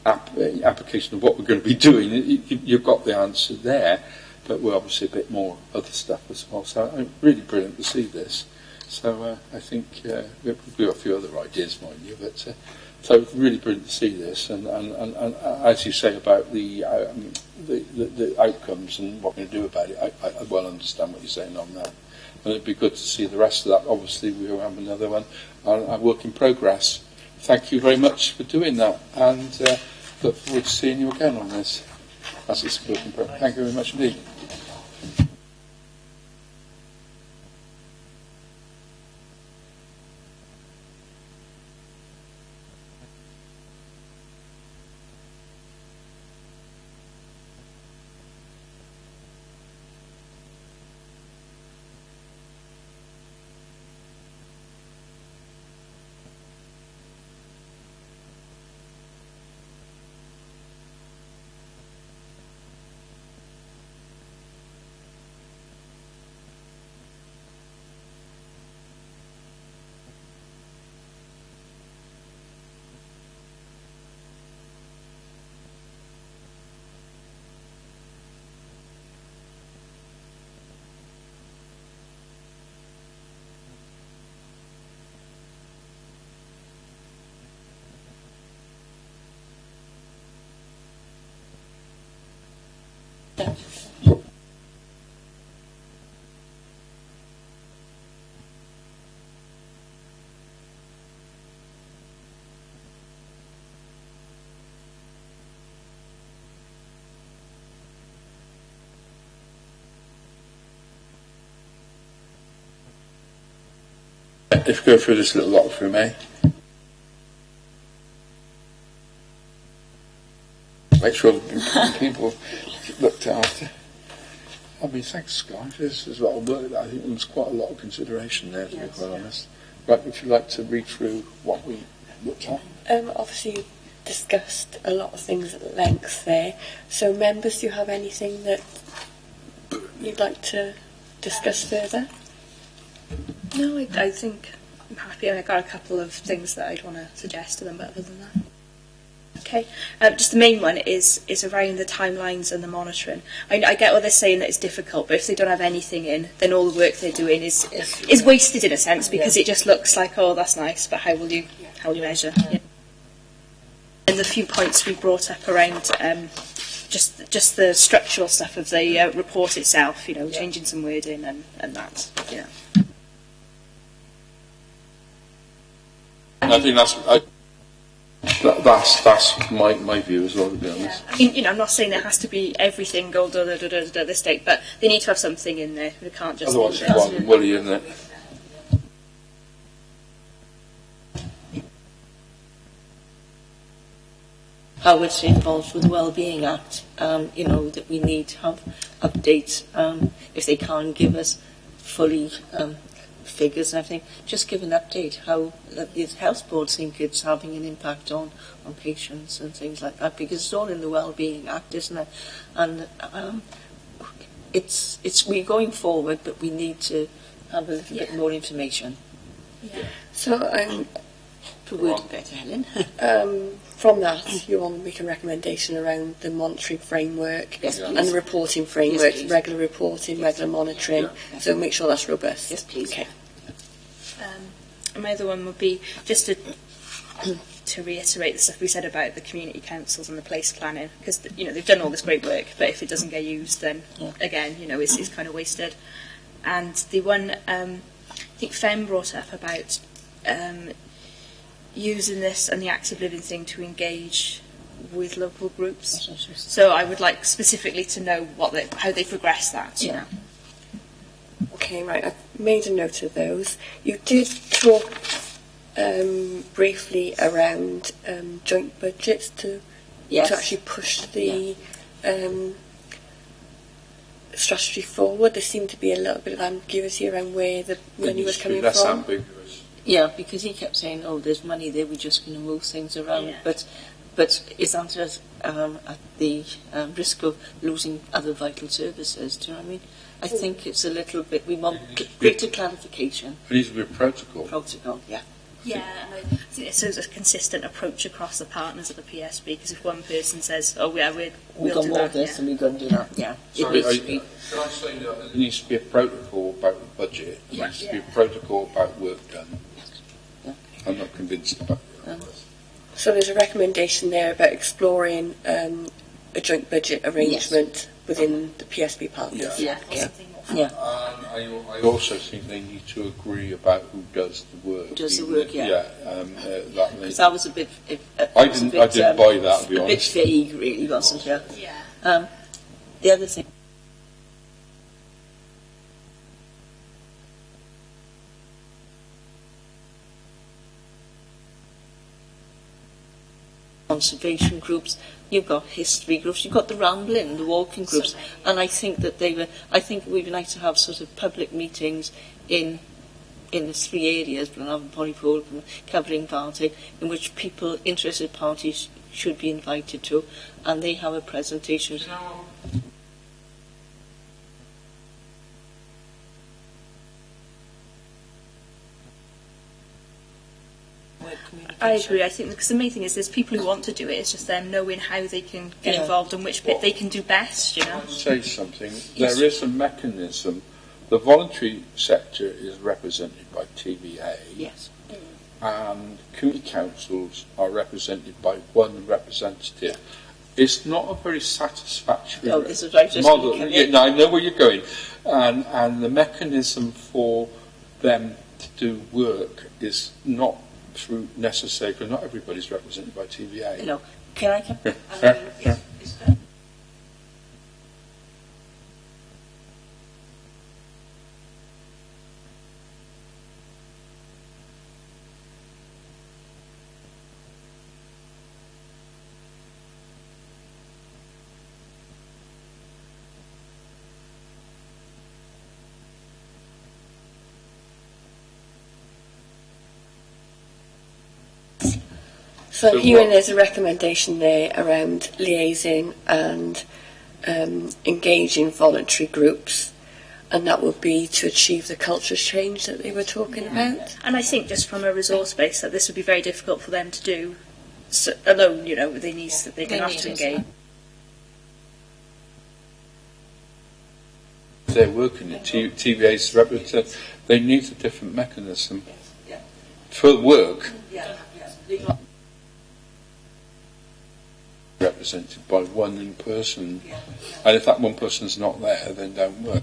application of what we're going to be doing. You've got the answer there, but we're obviously a bit more other stuff as well. So really brilliant to see this. So I think we've got a few other ideas, mind you, but so really brilliant to see this. And as you say about the outcomes and what we're going to do about it, I well understand what you're saying on that. And it'd be good to see the rest of that. Obviously, we will have another one, a work in progress. Thank you very much for doing that, and look forward to seeing you again on this as it's work in progress. Thank you very much indeed. If we go through this little lot, if we may. Make sure the people looked after. I mean, thanks, Scott. There's a lot of work. I think there's quite a lot of consideration there, to be quite honest. Right, would you like to read through what we looked at? Obviously, you discussed a lot of things at length there. So, members, do you have anything that you'd like to discuss further? No, I think I'm happy. I got a couple of things that I'd want to suggest to them, but other than that. Okay, just the main one is around the timelines and the monitoring. I get what they're saying that it's difficult, but if they don't have anything in, then all the work they're doing is wasted in a sense, because it just looks like, oh, that's nice, but how will you measure? Yeah. And the few points we brought up around just the structural stuff of the report itself, changing some wording and that. Yeah. I think that's my view as well, to be honest. I mean, I'm not saying it has to be everything go this date, but they need to have something in there. They can't just. Otherwise, it's quite woolly, isn't it? How it's involved with the Wellbeing Act, that we need to have updates. If they can't give us fully figures and everything, just give an update how the health boards think it's having an impact on patients and things like that, because it's all in the Wellbeing Act, isn't it? And we're going forward, but we need to have a little bit more information. Yeah. So to word it better, Helen. From that, you want to make a recommendation around the monitoring framework and the reporting framework, regular reporting, regular monitoring. So make sure that's robust. Yes, please. Okay. My other one would be just to reiterate the stuff we said about the community councils and the place planning, because they've done all this great work, but if it doesn't get used, then again, it's kind of wasted. And the one I think Fem brought up about using this and the active living thing to engage with local groups. So I would like specifically to know how they progress that. Yeah. Okay, right. I've made a note of those. You did talk briefly around joint budgets to actually push the strategy forward. There seemed to be a little bit of ambiguity around where the money was coming That's from. ambiguous. Yeah, because he kept saying, "Oh, there's money there. We're just going to move things around." Yeah. But is that at the risk of losing other vital services? Do you know what I mean? I think it's a little bit. We want greater clarification. It needs to be a protocol. Protocol, yeah. Yeah, and I think it's a consistent approach across the partners of the PSB, because if one person says, "Oh, yeah, we'll got do more that," of this and we're going to do that, yeah. Can I say that there needs to be a protocol about the budget? There needs to be a protocol about work done. Yeah. I'm not convinced about that. So there's a recommendation there about exploring a joint budget arrangement within the PSB partners. Yeah. I also think they need to agree about who does the work. Who does the work, yeah. Because that was a bit. I didn't buy that, to be honest. A bit vague, really, wasn't it? Yeah. The other thing. Conservation groups, you've got history groups, you've got the rambling, the walking groups, and I think that I think we'd like to have sort of public meetings in the three areas, Blenheim, Pontypool, covering Bartic, in which interested parties should be invited to, and they have a presentation. I agree. I think because the main thing is there's people who want to do it. It's just them knowing how they can get involved and which bit they can do best. I'll say something. Yes. There is a mechanism. The voluntary sector is represented by TVA. Yes. And community councils are represented by one representative. it's not a very satisfactory No, this is what I was just model. thinking. Yeah, no, I know where you're going, and the mechanism for them to do work is not through necessary, because not everybody's represented by TVA. No, can I come? Yeah. So So hearing what- there's a recommendation there around liaising and engaging voluntary groups, and that would be to achieve the culture change that they were talking about. And I think just from a resource base that this would be very difficult for them to do alone. You know, they're going to have to engage. They're working at TVA's represent. They need a different mechanism for work. Represented by one in person, and if that one person's not there, then don't work.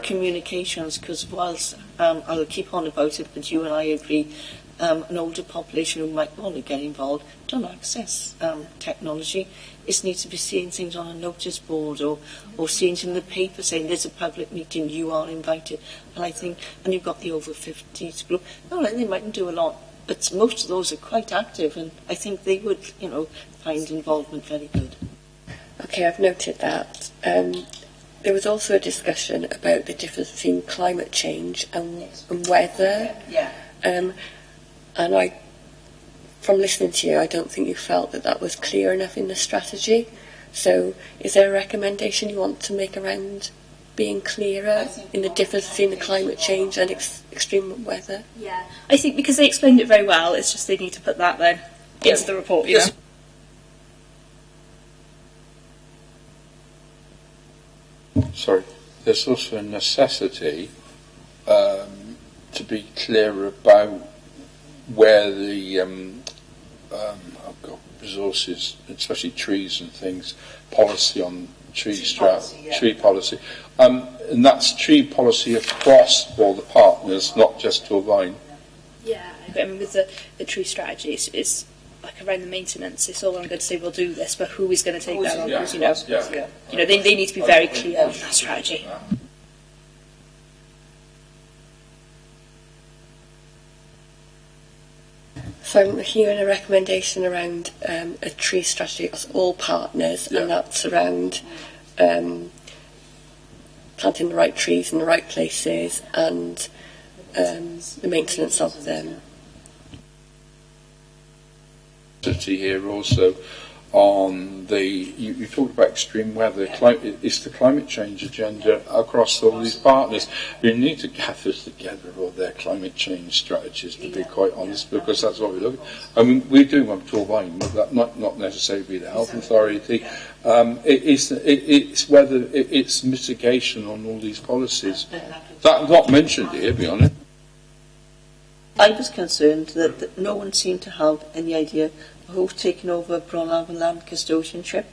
Communications, because whilst I'll keep on about it, but you and I agree, an older population who might want to get involved don't access technology. It needs to be seeing things on a notice board or seeing in the paper saying there's a public meeting, you are invited. And I think, and you've got the over 50s group, no, they mightn't do a lot, but most of those are quite active, and I think they would, find involvement very good. Okay, I've noted that. There was also a discussion about the difference between climate change and weather. And from listening to you, I don't think you felt that was clear enough in the strategy. So is there a recommendation you want to make around being clearer in the difference between the climate change and extreme weather? Yeah, I think because they explained it very well, it's just they need to put that then into the report. You know? Sorry, there's also a necessity to be clear about where the resources, especially trees and things, policy on tree policy, and that's tree policy across all the partners, not just Torvine. Yeah, I mean with the tree strategy, it's like around the maintenance. It's all I'm going to say we'll do this, but who is going to take that on? Because they need to be very clear on that strategy. So I'm hearing a recommendation around a tree strategy across all partners, and that's around planting the right trees in the right places and the maintenance of them. Here also on you talked about extreme weather. It's the climate change agenda across all these partners. We need to gather together all their climate change strategies, to be quite honest, because that's what we look at. I mean, we do want Torvine, but that not necessarily the health authority. It's whether it's mitigation on all these policies. That's not mentioned here, to be honest. I was concerned that no one seemed to have any idea of who's taken over Bronavon land custodianship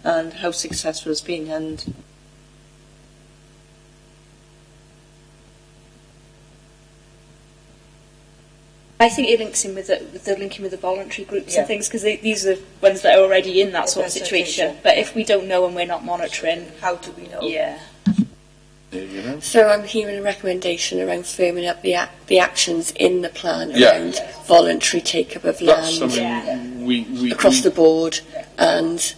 and how successful it's been. And I think it links in with the linking with the voluntary groups and things, because these are ones that are already in that sort of situation. But if we don't know and we're not monitoring, how do we know? Yeah. So I'm hearing a recommendation around firming up the actions in the plan around voluntary take-up of That's land something we across the board, and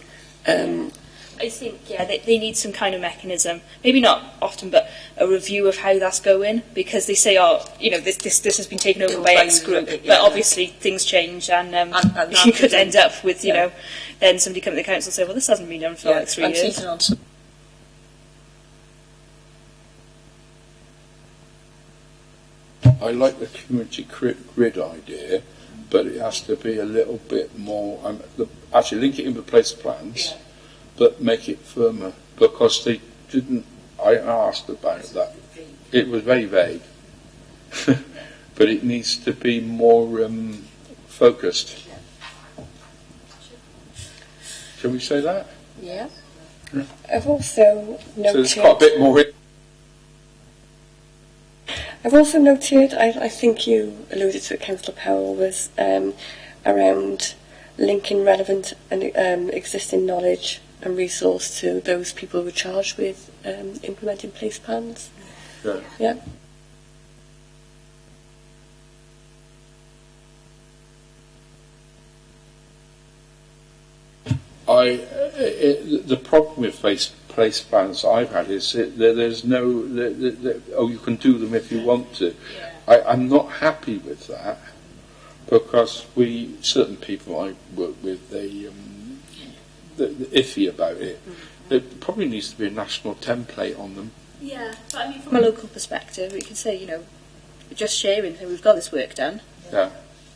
I think they need some kind of mechanism, maybe not often, but a review of how that's going, because they say, this has been taken over by X group, but obviously things change, and you could end up with then somebody come to the council and say, well, this hasn't been done for like 3 years. I like the community grid idea, but it has to be a little bit more. Actually, link it in with place plans, but make it firmer, because they didn't. I asked about that. It was very vague, but it needs to be more focused. Can we say that? Yeah. Yeah. I've also So there's noted. quite a bit more. I've also noted. I think you alluded to it, Councillor Powell, was around linking relevant and existing knowledge and resource to those people who are charged with implementing place plans. Yeah. Yeah. The problem with place plans I've had is there's no, you can do them if you want to. I'm not happy with that because certain people I work with, they're iffy about it. There probably needs to be a national template on them. Yeah, but I mean, from a local perspective, we can say, you know, just sharing, so we've got this work done. Yeah.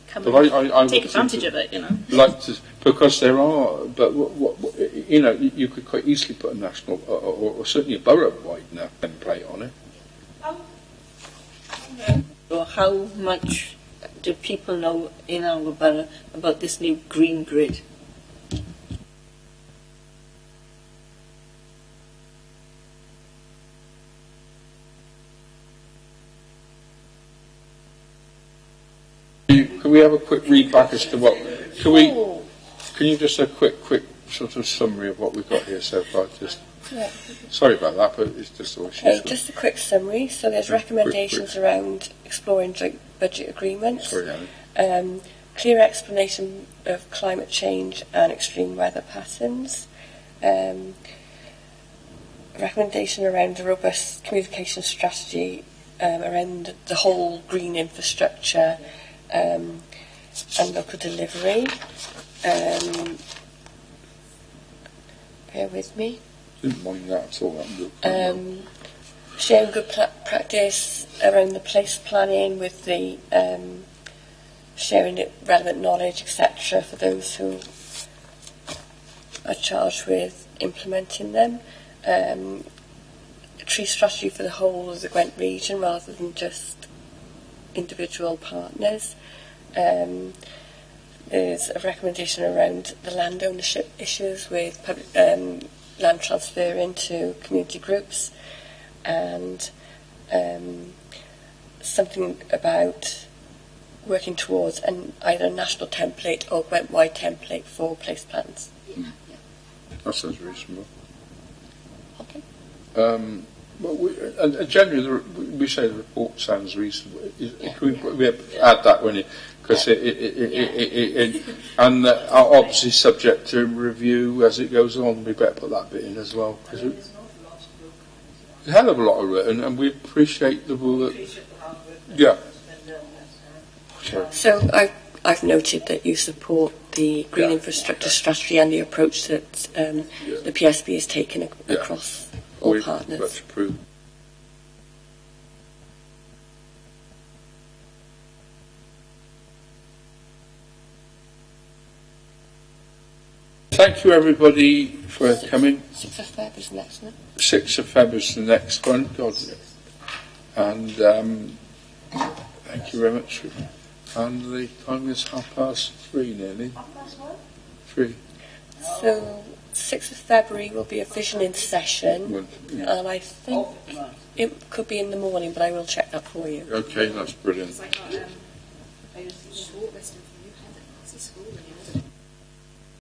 Come But and I take would advantage of it, you know. like to, because there are, but you know, you could quite easily put a national or certainly a borough-wide template on it. So how much do people know in our borough about this new green grid? Can we have a quick read back as to what? Can you just a quick sort of summary of what we've got here so far? Just sorry about that, but it's just always Okay, useful. just a quick summary. So there's recommendations around exploring joint budget agreements, Sorry, Alan. clear explanation of climate change and extreme weather patterns, recommendation around a robust communication strategy around the whole green infrastructure and local delivery. Bear with me. Didn't mind that at all. Sharing good practice around the place planning with the sharing relevant knowledge, etc., for those who are charged with implementing them. A tree strategy for the whole of the Gwent region rather than just individual partners. There's a recommendation around the land ownership issues with land transferring to community groups, and something about working towards either a national template or Gwent-wide template for place plans. That sounds reasonable. Okay. Well, generally, we say the report sounds reasonable. Can we add that when because and obviously subject to review as it goes on. We better put that bit in as well. Because a hell of a lot of written, and we appreciate the work. Yeah. Sorry. So I've noted that you support the green infrastructure strategy and the approach that the PSB has taken across all partners. Much approved. Thank you, everybody, for coming. 6th of Feb is next, isn't it? 6th of Feb is the next one. God. And thank you very much. And the time is 3:30 nearly. 3. So 6th of February will be a visioning session, and I think it could be in the morning, but I will check that for you. Okay, that's brilliant. I got a short list of you had at school.